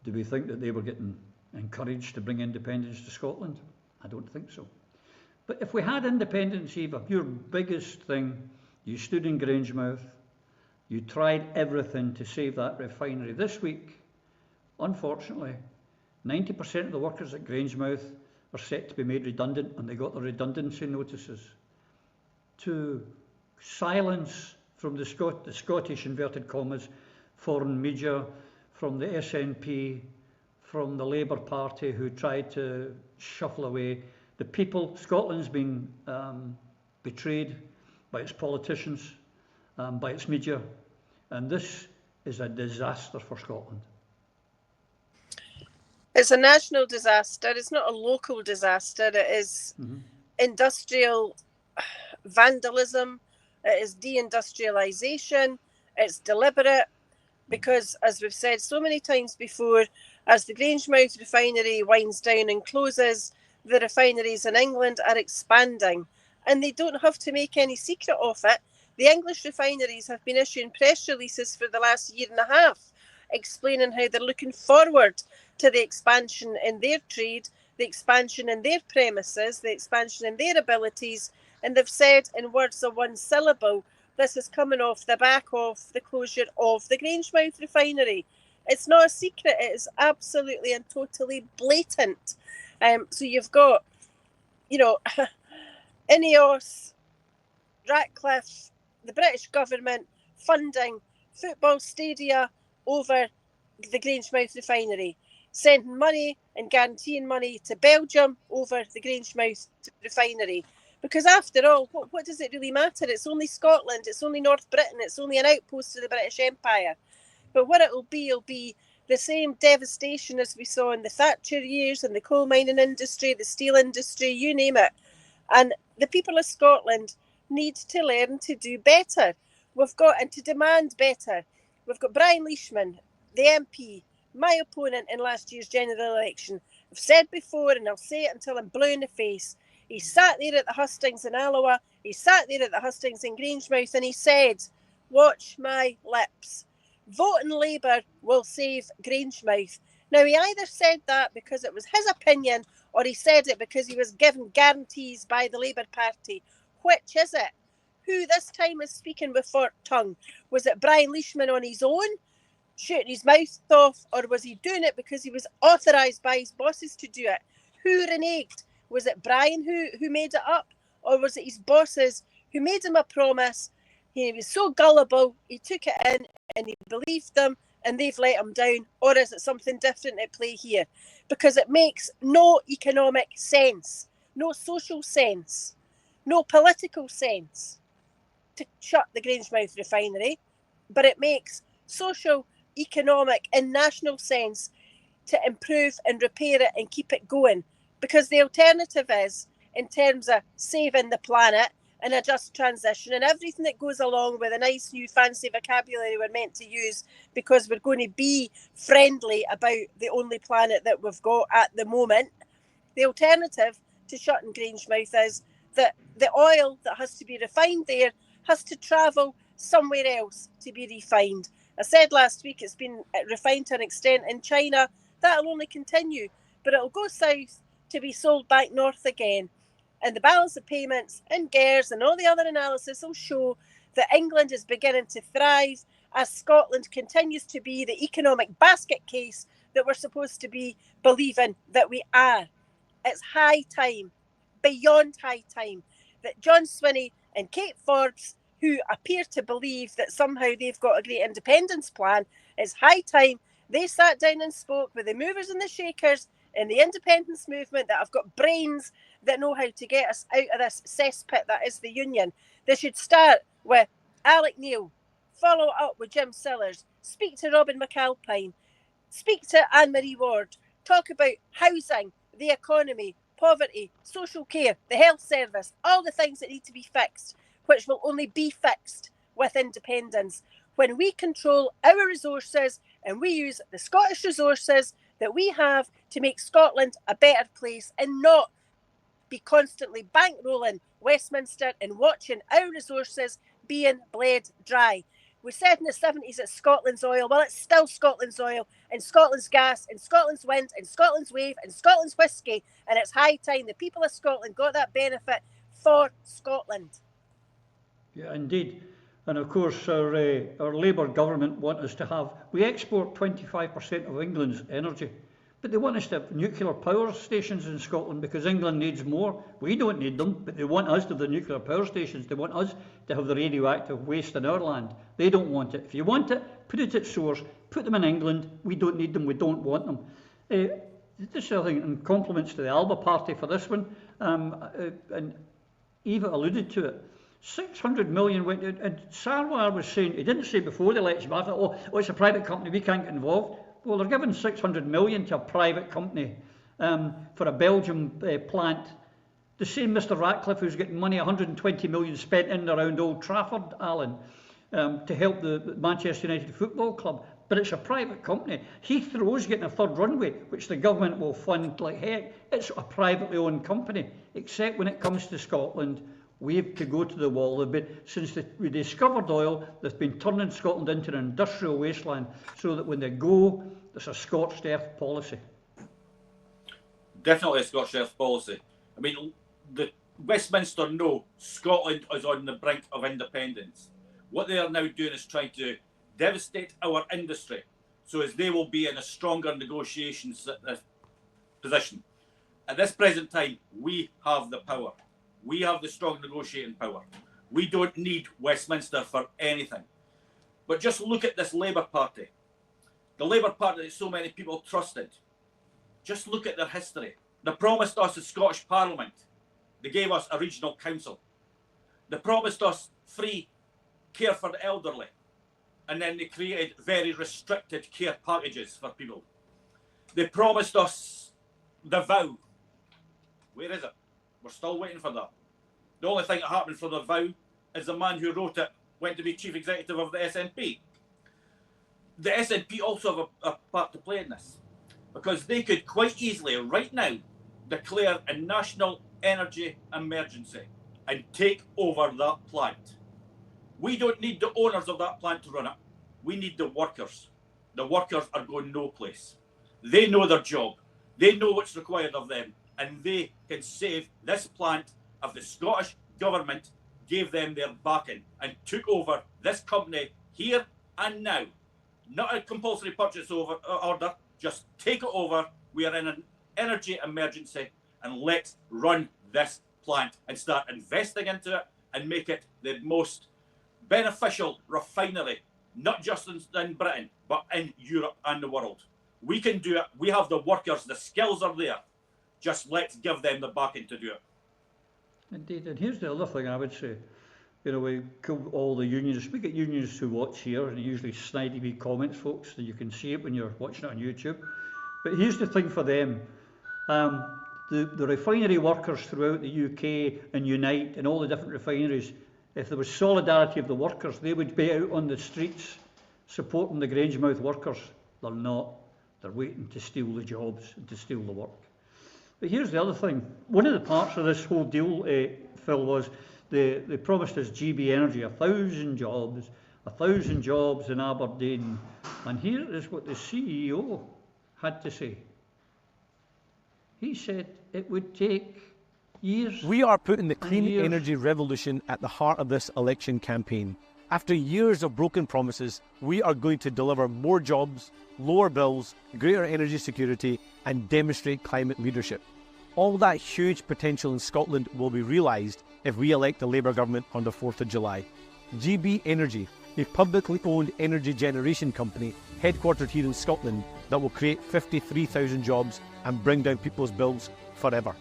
Do we think that they were getting encouraged to bring independence to Scotland? I don't think so. But if we had independence, Eva, your biggest thing, you stood in Grangemouth, you tried everything to save that refinery. This week, unfortunately, 90% of the workers at Grangemouth are set to be made redundant, and they got the redundancy notices. To silence from the Scottish, inverted commas, foreign media, from the SNP, from the Labour Party, who tried to shuffle away the people. Scotland's been betrayed by its politicians, by its media, And this is a disaster for Scotland. It's a national disaster. It's not a local disaster. It is industrial vandalism. It is deindustrialisation. It's deliberate because, as we've said so many times before, as the Grangemouth refinery winds down and closes, the refineries in England are expanding. And they don't have to make any secret of it. The English refineries have been issuing press releases for the last year and a half, explaining how they're looking forward to the expansion in their trade, the expansion in their premises, the expansion in their abilities. And they've said in words of one syllable, this is coming off the back of the closure of the Grangemouth refinery. It's not a secret. It is absolutely and totally blatant. So you've got, Ineos, Ratcliffe, the British government funding football stadia over the Grangemouth refinery, sending money and guaranteeing money to Belgium over the Grangemouth refinery. Because after all, what does it really matter? It's only Scotland, it's only North Britain, it's only an outpost of the British Empire. But what it'll be the same devastation as we saw in the Thatcher years, in the coal mining industry, the steel industry, you name it. And the people of Scotland need to learn to do better. And to demand better. We've got Brian Leishman, the MP, my opponent in last year's general election. I've said before, and I'll say it until I'm blue in the face, he sat there at the hustings in Alloa, he sat there at the hustings in Grangemouth, and he said, watch my lips. Voting Labour will save Grangemouth. Now, he either said that because it was his opinion, or he said it because he was given guarantees by the Labour Party. Which is it? Who this time is speaking with forked tongue? Was it Brian Leishman on his own, shooting his mouth off, or was he doing it because he was authorised by his bosses to do it? Who reneged? Was it Brian who made it up, or was it his bosses who made him a promise? He was so gullible, he took it in and he believed them, and they've let him down. Or is it something different at play here? Because it makes no economic sense, no social sense, no political sense to shut the Grangemouth refinery, but it makes social, economic and national sense to improve and repair it and keep it going. Because the alternative is, in terms of saving the planet and a just transition and everything that goes along with a nice new fancy vocabulary we're meant to use, because we're going to be friendly about the only planet that we've got at the moment, the alternative to shutting Grangemouth is that the oil that has to be refined there has to travel somewhere else to be refined. I said last week it's been refined to an extent in China. That'll only continue, but it'll go south to be sold back north again. And the balance of payments and GERS and all the other analysis will show that England is beginning to thrive as Scotland continues to be the economic basket case that we're supposed to be believing that we are. It's high time, beyond high time, that John Swinney and Kate Forbes, who appear to believe that somehow they've got a great independence plan, it's high time they sat down and spoke with the movers and the shakers in the independence movement that have got brains that know how to get us out of this cesspit that is the union. They should start with Alec Neil, follow up with Jim Sillars, speak to Robin McAlpine, speak to Anne-Marie Ward, talk about housing, the economy, poverty, social care, the health service, all the things that need to be fixed, which will only be fixed with independence. When we control our resources and we use the Scottish resources that we have to make Scotland a better place and not be constantly bankrolling Westminster and watching our resources being bled dry. We said in the 70s it's Scotland's oil. Well, it's still Scotland's oil and Scotland's gas and Scotland's wind and Scotland's wave and Scotland's whiskey. And it's high time the people of Scotland got that benefit for Scotland. Yeah, indeed. And of course, our Labour government want us to have, we export 25% of England's energy, but they want us to have nuclear power stations in Scotland because England needs more. We don't need them, but they want us to have the nuclear power stations. They want us to have the radioactive waste in our land. They don't want it. If you want it, put it at source, put them in England. We don't need them, we don't want them. This other thing, and compliments to the Alba party for this one, and Eva alluded to it. 600 million went in, and Sarwar was saying, he didn't say before the election, but I thought, oh, it's a private company, we can't get involved. Well, they're giving 600 million to a private company for a Belgium plant. The same Mr Ratcliffe who's getting money, 120 million spent in and around Old Trafford, Alan, to help the Manchester United Football Club. But it's a private company. Heathrow's getting a third runway, which the government will fund like heck. It's a privately owned company, except when it comes to Scotland, we have to go to the wall. Since we discovered oil, they've been turning Scotland into an industrial wasteland, so that when they go, there's a scorched earth policy. Definitely a scorched earth policy. I mean, the Westminster know Scotland is on the brink of independence. What they are now doing is trying to devastate our industry, so as they will be in a stronger negotiations position. At this present time, we have the power. We have the strong negotiating power. We don't need Westminster for anything. But just look at this Labour Party. The Labour Party that so many people trusted. Just look at their history. They promised us a Scottish Parliament. They gave us a regional council. They promised us free care for the elderly. And then they created very restricted care packages for people. They promised us the vow. Where is it? We're still waiting for that. The only thing that happened for the vow is the man who wrote it went to be chief executive of the SNP. The SNP also have a part to play in this, because they could quite easily, right now, declare a national energy emergency and take over that plant. We don't need the owners of that plant to run it. We need the workers. The workers are going no place. They know their job. They know what's required of them. And they can save this plant if the Scottish Government gave them their backing and took over this company here and now. Not a compulsory purchase order, just take it over. We are in an energy emergency, and let's run this plant and start investing into it and make it the most beneficial refinery, not just in Britain, but in Europe and the world. We can do it. We have the workers, the skills are there. Just let's give them the backing to do it. Indeed, and here's the other thing I would say. You know, we kill all the unionists. We get unionists who watch here, and usually snidey wee comments, folks, so you can see it when you're watching it on YouTube. But here's the thing for them. The refinery workers throughout the UK and Unite and all the different refineries, if there was solidarity of the workers, they would be out on the streets supporting the Grangemouth workers. They're not. They're waiting to steal the jobs and to steal the work. But here's the other thing. One of the parts of this whole deal, Phil, was they promised us GB Energy 1,000 jobs, 1,000 jobs in Aberdeen. And here is what the CEO had to say. He said it would take years. We are putting the clean energy revolution at the heart of this election campaign. After years of broken promises, we are going to deliver more jobs, lower bills, greater energy security, and demonstrate climate leadership. All that huge potential in Scotland will be realised if we elect a Labour government on the 4th of July. GB Energy, a publicly owned energy generation company headquartered here in Scotland that will create 53,000 jobs and bring down people's bills forever.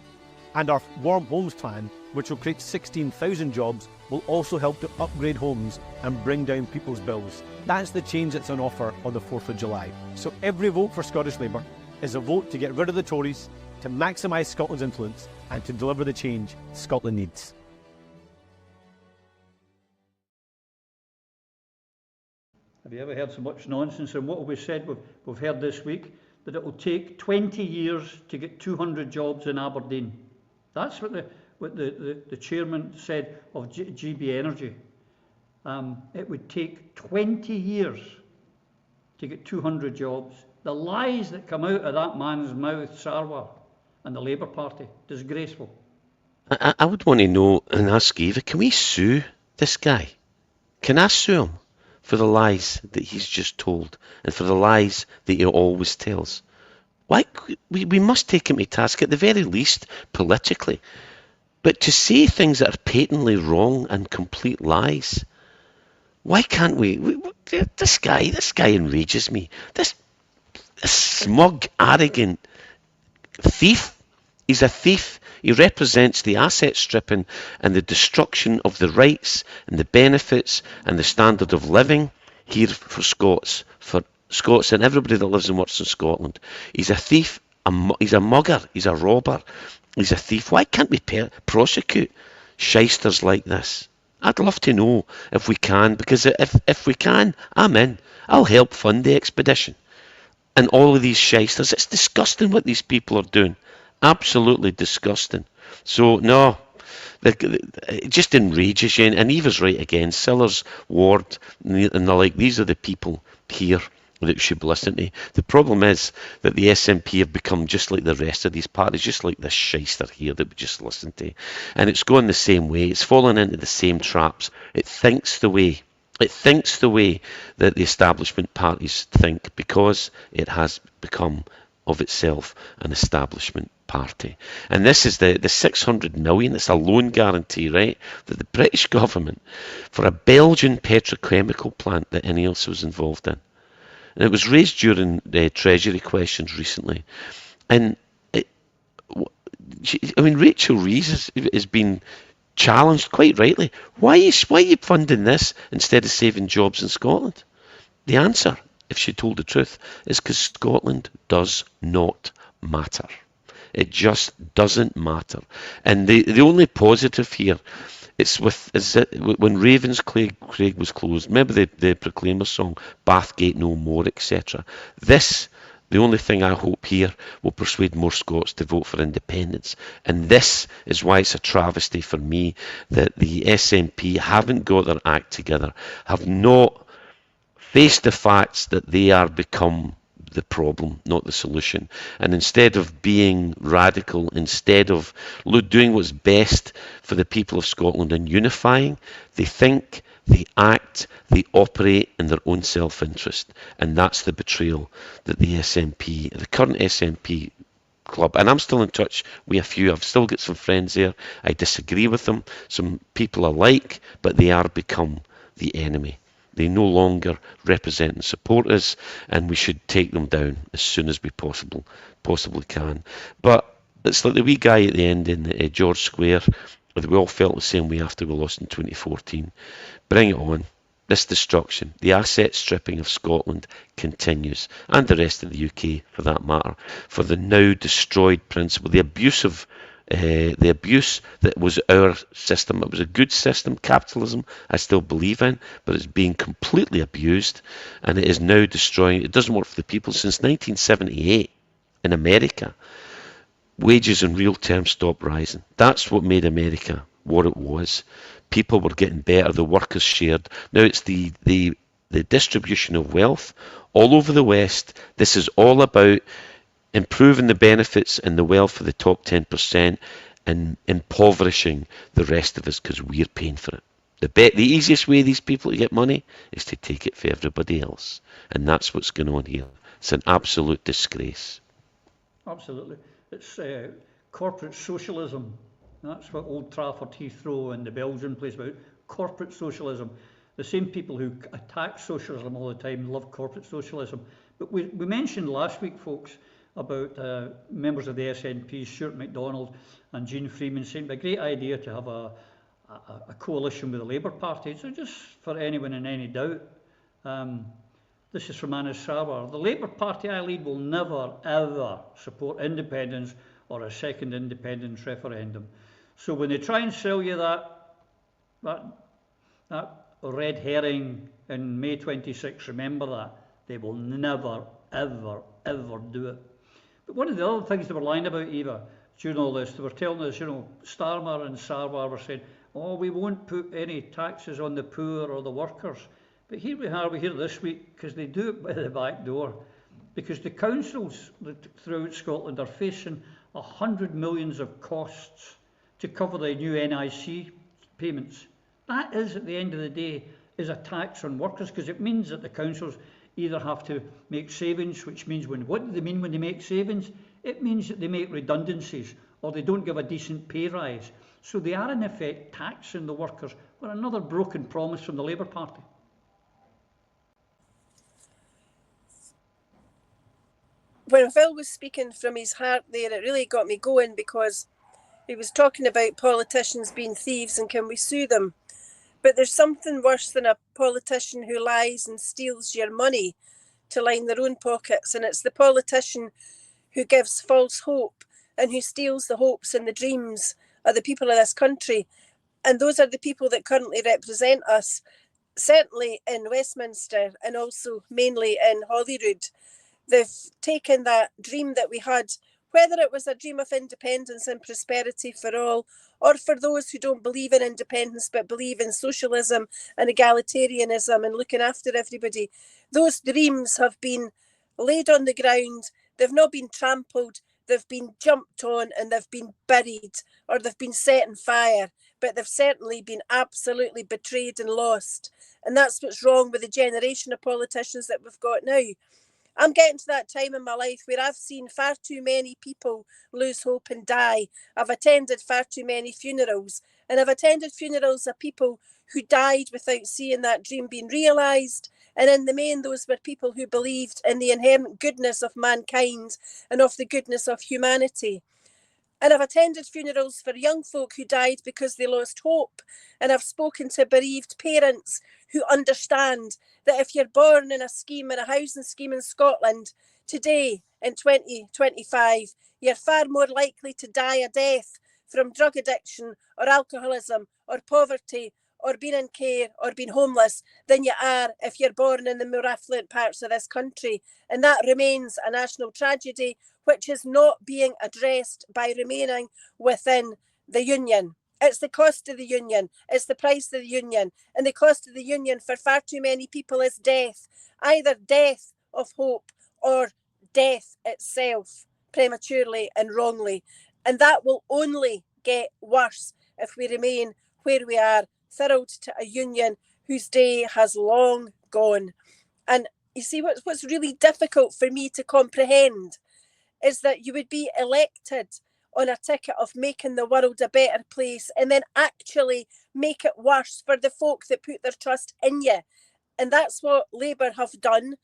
And our Warm Homes plan, which will create 16,000 jobs, will also help to upgrade homes and bring down people's bills. That's the change that's on offer on the 4th of July. So every vote for Scottish Labour is a vote to get rid of the Tories, to maximise Scotland's influence, and to deliver the change Scotland needs. Have you ever heard so much nonsense? And what have we said? We've heard this week that it will take 20 years to get 200 jobs in Aberdeen. That's what the chairman said of GB Energy. It would take 20 years to get 200 jobs. The lies that come out of that man's mouth, Sarwar, and the Labour Party, disgraceful. I would want to know and ask Eva, can we sue this guy? Can I sue him for the lies that he's just told and for the lies that he always tells? Why we must take him to task at the very least politically. But to say things that are patently wrong and complete lies, why can't we? This guy enrages me. This smug, arrogant thief. He's a thief. He represents the asset stripping and the destruction of the rights and the benefits and the standard of living here for Scots and everybody that lives and works in Scotland. He's a thief, he's a mugger, he's a robber, he's a thief. Why can't we prosecute shysters like this? I'd love to know if we can, because if we can, I'm in. I'll help fund the expedition. And all of these shysters, it's disgusting what these people are doing. Absolutely disgusting. So, no, it just enrages you. And Eva's right again. Sellers, Ward, and the like, these are the people here that we should be listening to. The problem is that the SNP have become just like the rest of these parties, just like this shyster here that we just listened to. And it's going the same way. It's fallen into the same traps. It thinks the way that the establishment parties think, because it has become of itself an establishment party. And this is the 600 million, it's a loan guarantee, right, that the British government, for a Belgian petrochemical plant that INEOS was involved in. And it was raised during the Treasury questions recently. And Rachel Reeves has been challenged quite rightly. Why are you funding this instead of saving jobs in Scotland? The answer, if she told the truth, is because Scotland does not matter. It just doesn't matter. And the only positive here, when Ravenscraig was closed. Remember the Proclaimer song, Bathgate no more, etc. The only thing I hope here will persuade more Scots to vote for independence. And this is why it's a travesty for me that the SNP haven't got their act together, have not faced the facts that they are become the problem, not the solution. And instead of being radical, instead of doing what's best for the people of Scotland and unifying, they think, they act, they operate in their own self-interest. And that's the betrayal that the SNP, the current SNP club, and I'm still in touch with a few, I've still got some friends there, I disagree with them, some people I like, but they are become the enemy. They no longer represent and support us, and we should take them down as soon as we possibly can. But it's like the wee guy at the end in George Square, where we all felt the same way after we lost in 2014. Bring it on. This destruction, the asset stripping of Scotland continues, and the rest of the UK for that matter, for the now destroyed principle, the abuse that was our system. It was a good system, capitalism, I still believe in, but it's being completely abused, and it is now destroying. It doesn't work for the people. Since 1978 in America, wages in real terms stopped rising. That's what made America what it was. People were getting better, the workers shared. Now it's the distribution of wealth all over the West. This is all about improving the benefits and the wealth of the top 10% and impoverishing the rest of us because we're paying for it. The easiest way these people to get money is to take it for everybody else. And that's what's going on here. It's an absolute disgrace. Absolutely. It's corporate socialism. That's what Old Trafford, Heathrow and the Belgian place about. Corporate socialism. The same people who attack socialism all the time love corporate socialism. But we mentioned last week, folks, about members of the SNP, Stuart MacDonald and Jean Freeman, saying it'd be a great idea to have a coalition with the Labour Party. So just for anyone in any doubt, this is from Anas Sarwar. The Labour Party I lead will never, ever support independence or a second independence referendum. So when they try and sell you that red herring in May 26, remember that. They will never, ever, ever do it. But one of the other things they were lying about, Eva, during all this, they were telling us, Starmer and Sarwar were saying, oh, we won't put any taxes on the poor or the workers. But here we are, we're here this week, because they do it by the back door. Because the councils throughout Scotland are facing 100 million of costs to cover the new NIC payments. That is, at the end of the day, is a tax on workers, because it means that the councils either have to make savings, which means what do they mean when they make savings? It means that they make redundancies or they don't give a decent pay rise. So they are in effect taxing the workers. Well, another broken promise from the Labour Party. When Phil was speaking from his heart there, it really got me going, because He was talking about politicians being thieves and can we sue them? But there's something worse than a politician who lies and steals your money to line their own pockets, and it's the politician who gives false hope and who steals the hopes and the dreams of the people of this country. And those are the people that currently represent us, certainly in Westminster and also mainly in Holyrood. They've taken that dream that we had, whether it was a dream of independence and prosperity for all, or for those who don't believe in independence but believe in socialism and egalitarianism and looking after everybody. Those dreams have been laid on the ground, they've not been trampled, they've been jumped on and they've been buried or they've been set on fire, but they've certainly been absolutely betrayed and lost. And that's what's wrong with the generation of politicians that we've got now. I'm getting to that time in my life where I've seen far too many people lose hope and die. I've attended far too many funerals, and I've attended funerals of people who died without seeing that dream being realised. And in the main, those were people who believed in the inherent goodness of mankind and of the goodness of humanity. And I've attended funerals for young folk who died because they lost hope. And I've spoken to bereaved parents who understand that if you're born in a scheme, in a housing scheme in Scotland, today in 2025, you're far more likely to die a death from drug addiction or alcoholism or poverty or being in care or being homeless than you are if you're born in the more affluent parts of this country. And that remains a national tragedy, which is not being addressed by remaining within the union. It's the cost of the union, it's the price of the union, and the cost of the union for far too many people is death, either death of hope or death itself, prematurely and wrongly. And that will only get worse if we remain where we are, thrilled to a union whose day has long gone. And you see, what's really difficult for me to comprehend is that you would be elected on a ticket of making the world a better place and then actually make it worse for the folk that put their trust in you. And that's what Labour have done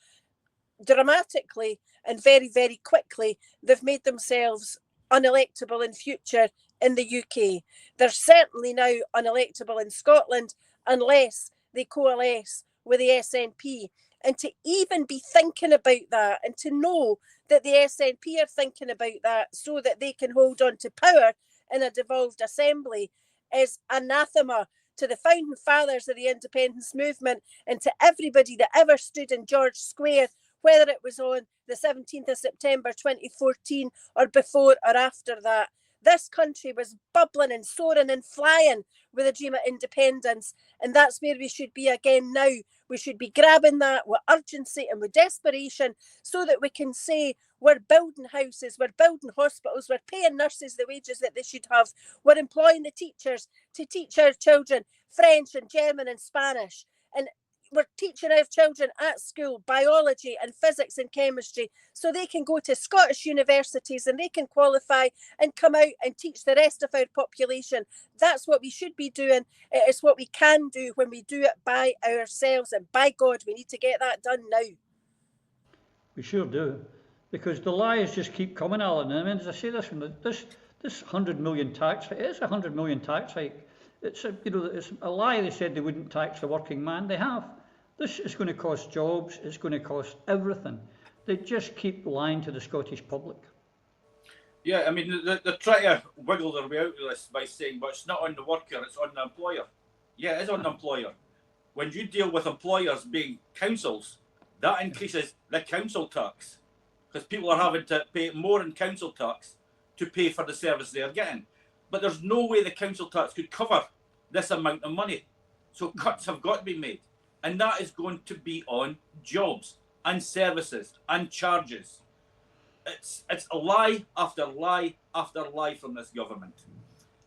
dramatically and very, very quickly. They've made themselves unelectable in future in the UK. They're certainly now unelectable in Scotland unless they coalesce with the SNP. And to even be thinking about that and to know that the SNP are thinking about that so that they can hold on to power in a devolved assembly is anathema to the founding fathers of the independence movement and to everybody that ever stood in George Square, whether it was on the 17th of September 2014 or before or after that. This country was bubbling and soaring and flying with a dream of independence, and that's where we should be again now. We should be grabbing that with urgency and with desperation so that we can say we're building houses, we're building hospitals, we're paying nurses the wages that they should have, we're employing the teachers to teach our children French and German and Spanish, and we're teaching our children at school biology and physics and chemistry so they can go to Scottish universities and they can qualify and come out and teach the rest of our population. That's what we should be doing. It's what we can do when we do it by ourselves. And by God, we need to get that done now. We sure do. Because the lies just keep coming, Alan. I mean, as I say this, this 100 million tax, it is a 100 million tax hike. It's a lie. They said they wouldn't tax the working man. They have. This is going to cost jobs. It's going to cost everything. They just keep lying to the Scottish public. Yeah, I mean, they're trying to wiggle their way out of this by saying, but it's not on the worker, it's on the employer. Yeah, it is on the employer. When you deal with employers being councils, that increases the council tax because people are having to pay more in council tax to pay for the service they are getting. But there's no way the council tax could cover this amount of money. So cuts have got to be made. And that is going to be on jobs and services and charges. It's a lie after lie after lie from this government.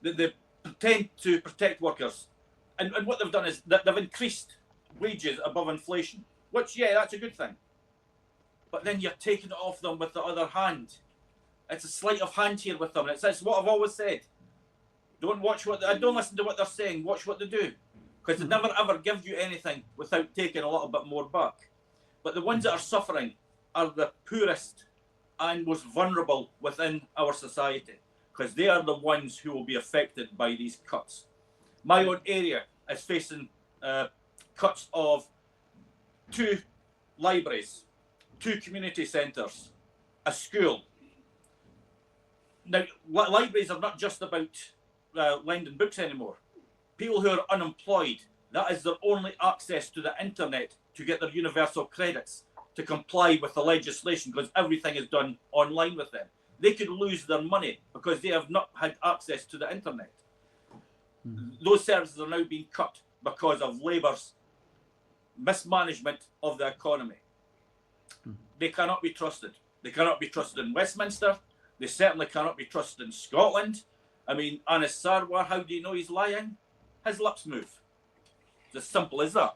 They pretend to protect workers. And what they've done is that they've increased wages above inflation, which, yeah, that's a good thing. But then you're taking it off them with the other hand. It's a sleight of hand here with them. It's what I've always said. Don't listen to what they're saying. Watch what they do, because they never ever give you anything without taking a little bit more back. But the ones that are suffering are the poorest and most vulnerable within our society, because they are the ones who will be affected by these cuts. My own area is facing cuts of 2 libraries, 2 community centres, a school. Now, libraries are not just about lending books anymore. People who are unemployed, that is their only access to the internet to get their universal credits, to comply with the legislation, because everything is done online with them. They could lose their money because they have not had access to the internet. Those services are now being cut because of Labour's mismanagement of the economy. They cannot be trusted. They cannot be trusted in Westminster. They certainly cannot be trusted in Scotland. I mean, Anas Sarwar, how do you know he's lying? His lips move. It's as simple as that.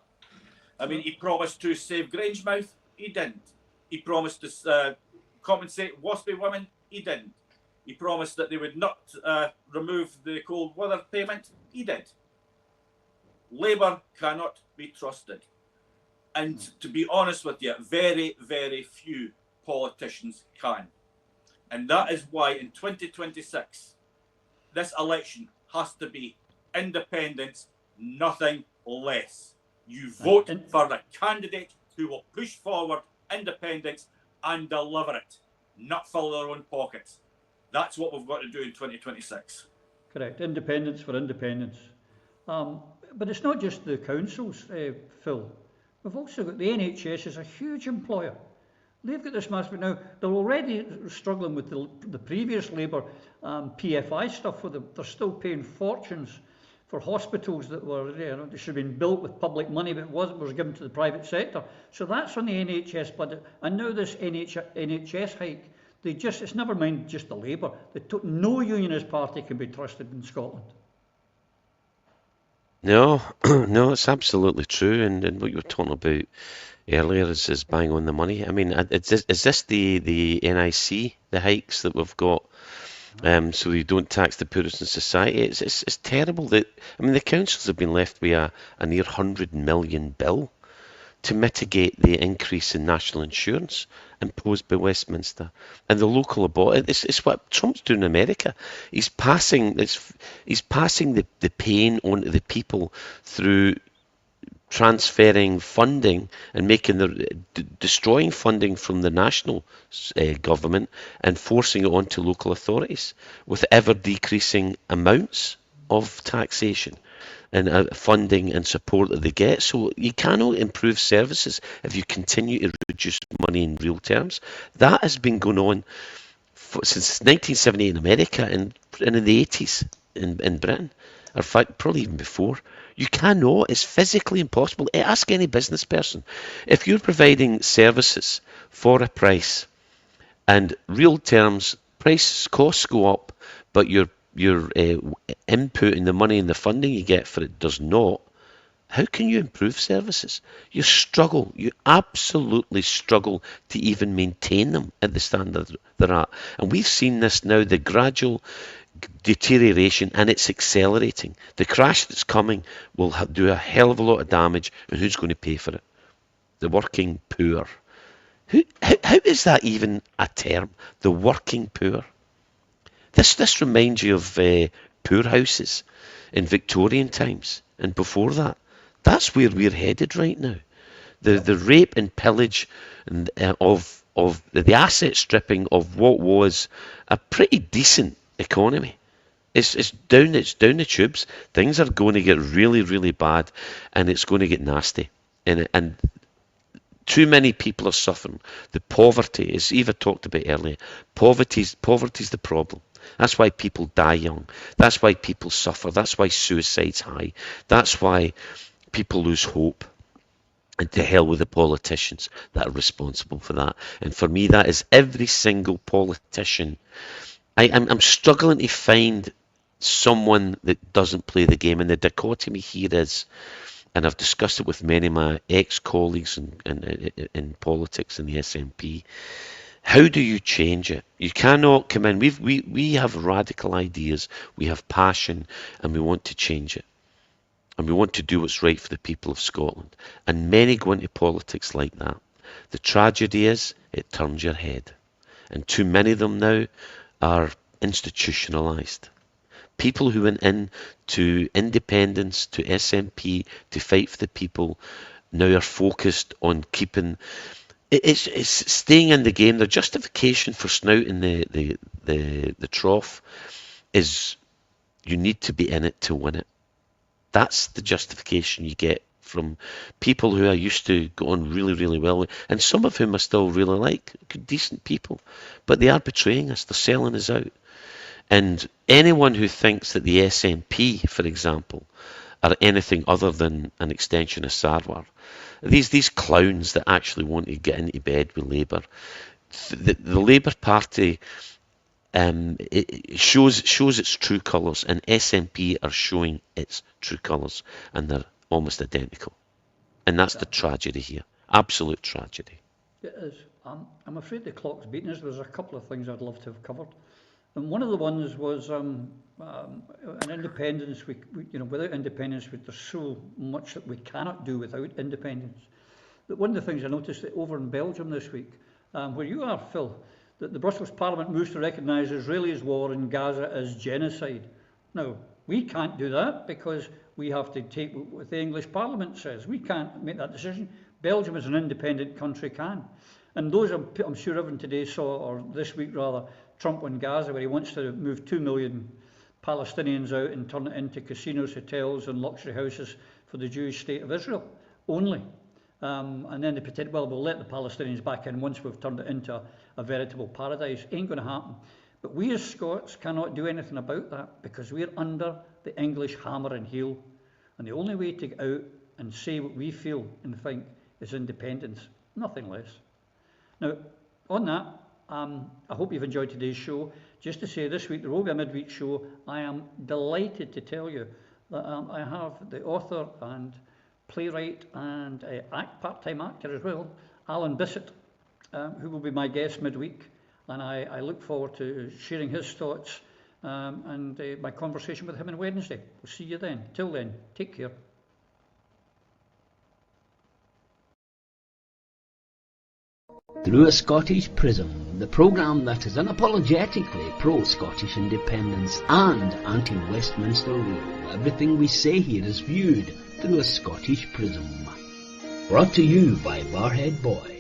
I mean, he promised to save Grangemouth. He didn't. He promised to compensate waspy women. He didn't. He promised that they would not remove the cold weather payment. He did. Labour cannot be trusted. And to be honest with you, very, very few politicians can. And that is why in 2026, this election has to be independence, nothing less. You vote for the candidate who will push forward independence and deliver it, not fill their own pockets. That's what we've got to do in 2026. Correct. Independence for independence. But it's not just the councils, Phil. We've also got the NHS is a huge employer. They've got this massive, now they're already struggling with the previous Labour PFI stuff. They're still paying fortunes for hospitals that were, they should have been built with public money, but was given to the private sector. So that's on the NHS budget. And now this NHS hike, it's never mind just the Labour. No unionist party can be trusted in Scotland. No, no, it's absolutely true. And what you were talking about earlier is bang on the money. I mean, is this the NIC, the hikes that we've got, so you don't tax the poorest in society? It's terrible that, I mean, the councils have been left with a near 100 million bill to mitigate the increase in national insurance imposed by Westminster and the local authority. It's what Trump's doing in America. He's passing the pain onto the people through transferring funding and destroying funding from the national government and forcing it onto local authorities with ever decreasing amounts of taxation and funding and support that they get. So you cannot improve services if you continue to reduce money in real terms. That has been going on since 1978 in America and in the 80s in Britain, or in fact probably even before. You cannot. It's physically impossible. Ask any business person. If you're providing services for a price and real terms, costs go up, but your input and the money and the funding you get for it does not, how can you improve services? You absolutely struggle to even maintain them at the standard they're at. And we've seen this now, the gradual deterioration, and it's accelerating. The crash that's coming will do a hell of a lot of damage, and who's going to pay for it? The working poor. How is that even a term? The working poor. This reminds you of poorhouses in Victorian times and before that. That's where we're headed right now. The rape and pillage and of the asset stripping of what was a pretty decent economy. It's down the tubes. Things are going to get really, really bad, and it's going to get nasty. And too many people are suffering. The poverty, as Eva talked about earlier, poverty's the problem. That's why people die young. That's why people suffer. That's why suicide's high. That's why people lose hope. And to hell with the politicians that are responsible for that. And for me, that is every single politician. I'm struggling to find someone that doesn't play the game. And the dichotomy here is, and I've discussed it with many of my ex-colleagues in politics in the SNP, how do you change it? You cannot come in. We have radical ideas, we have passion, and we want to change it. And we want to do what's right for the people of Scotland. And many go into politics like that. The tragedy is, it turns your head. And too many of them now are institutionalised. People who went in to independence, to SNP, to fight for the people, now are focused on keeping... It's staying in the game. Their justification for snouting the trough is you need to be in it to win it. That's the justification you get from people who I used to go on really, really well with, and some of whom I still really like, good, decent people, but they are betraying us. They're selling us out. And anyone who thinks that the SNP, for example, are anything other than an extension of Sarwar, these clowns that actually want to get into bed with Labour, the Labour Party it shows its true colours, and SNP are showing its true colours, and they're almost identical. And that's the tragedy here. Absolute tragedy. It is. I'm afraid the clock's beating us. There's a couple of things I'd love to have covered. And one of the ones was an independence. Without independence, there's so much that we cannot do without independence. But one of the things I noticed that over in Belgium this week, where you are, Phil, that the Brussels Parliament moves to recognise Israeli's war in Gaza as genocide. Now, we can't do that because we have to take what the English Parliament says. We can't make that decision. Belgium, as an independent country, can. And those, I'm sure everyone today saw, or this week rather, Trump on Gaza, where he wants to move 2 million Palestinians out and turn it into casinos, hotels and luxury houses for the Jewish state of Israel only. And then they pretend, well, we'll let the Palestinians back in once we've turned it into a veritable paradise. Ain't going to happen. But we as Scots cannot do anything about that because we're under the English hammer and heel. And the only way to get out and say what we feel and think is independence, nothing less. Now, on that, I hope you've enjoyed today's show. Just to say, this week there will be a midweek show. I am delighted to tell you that I have the author and playwright and part-time actor as well, Alan Bissett, who will be my guest midweek, and I look forward to sharing his thoughts and my conversation with him on Wednesday. We'll see you then. Till then, take care. Through a Scottish Prism, the programme that is unapologetically pro-Scottish independence and anti-Westminster rule. Everything we say here is viewed through a Scottish prism. Brought to you by Barhead Boy.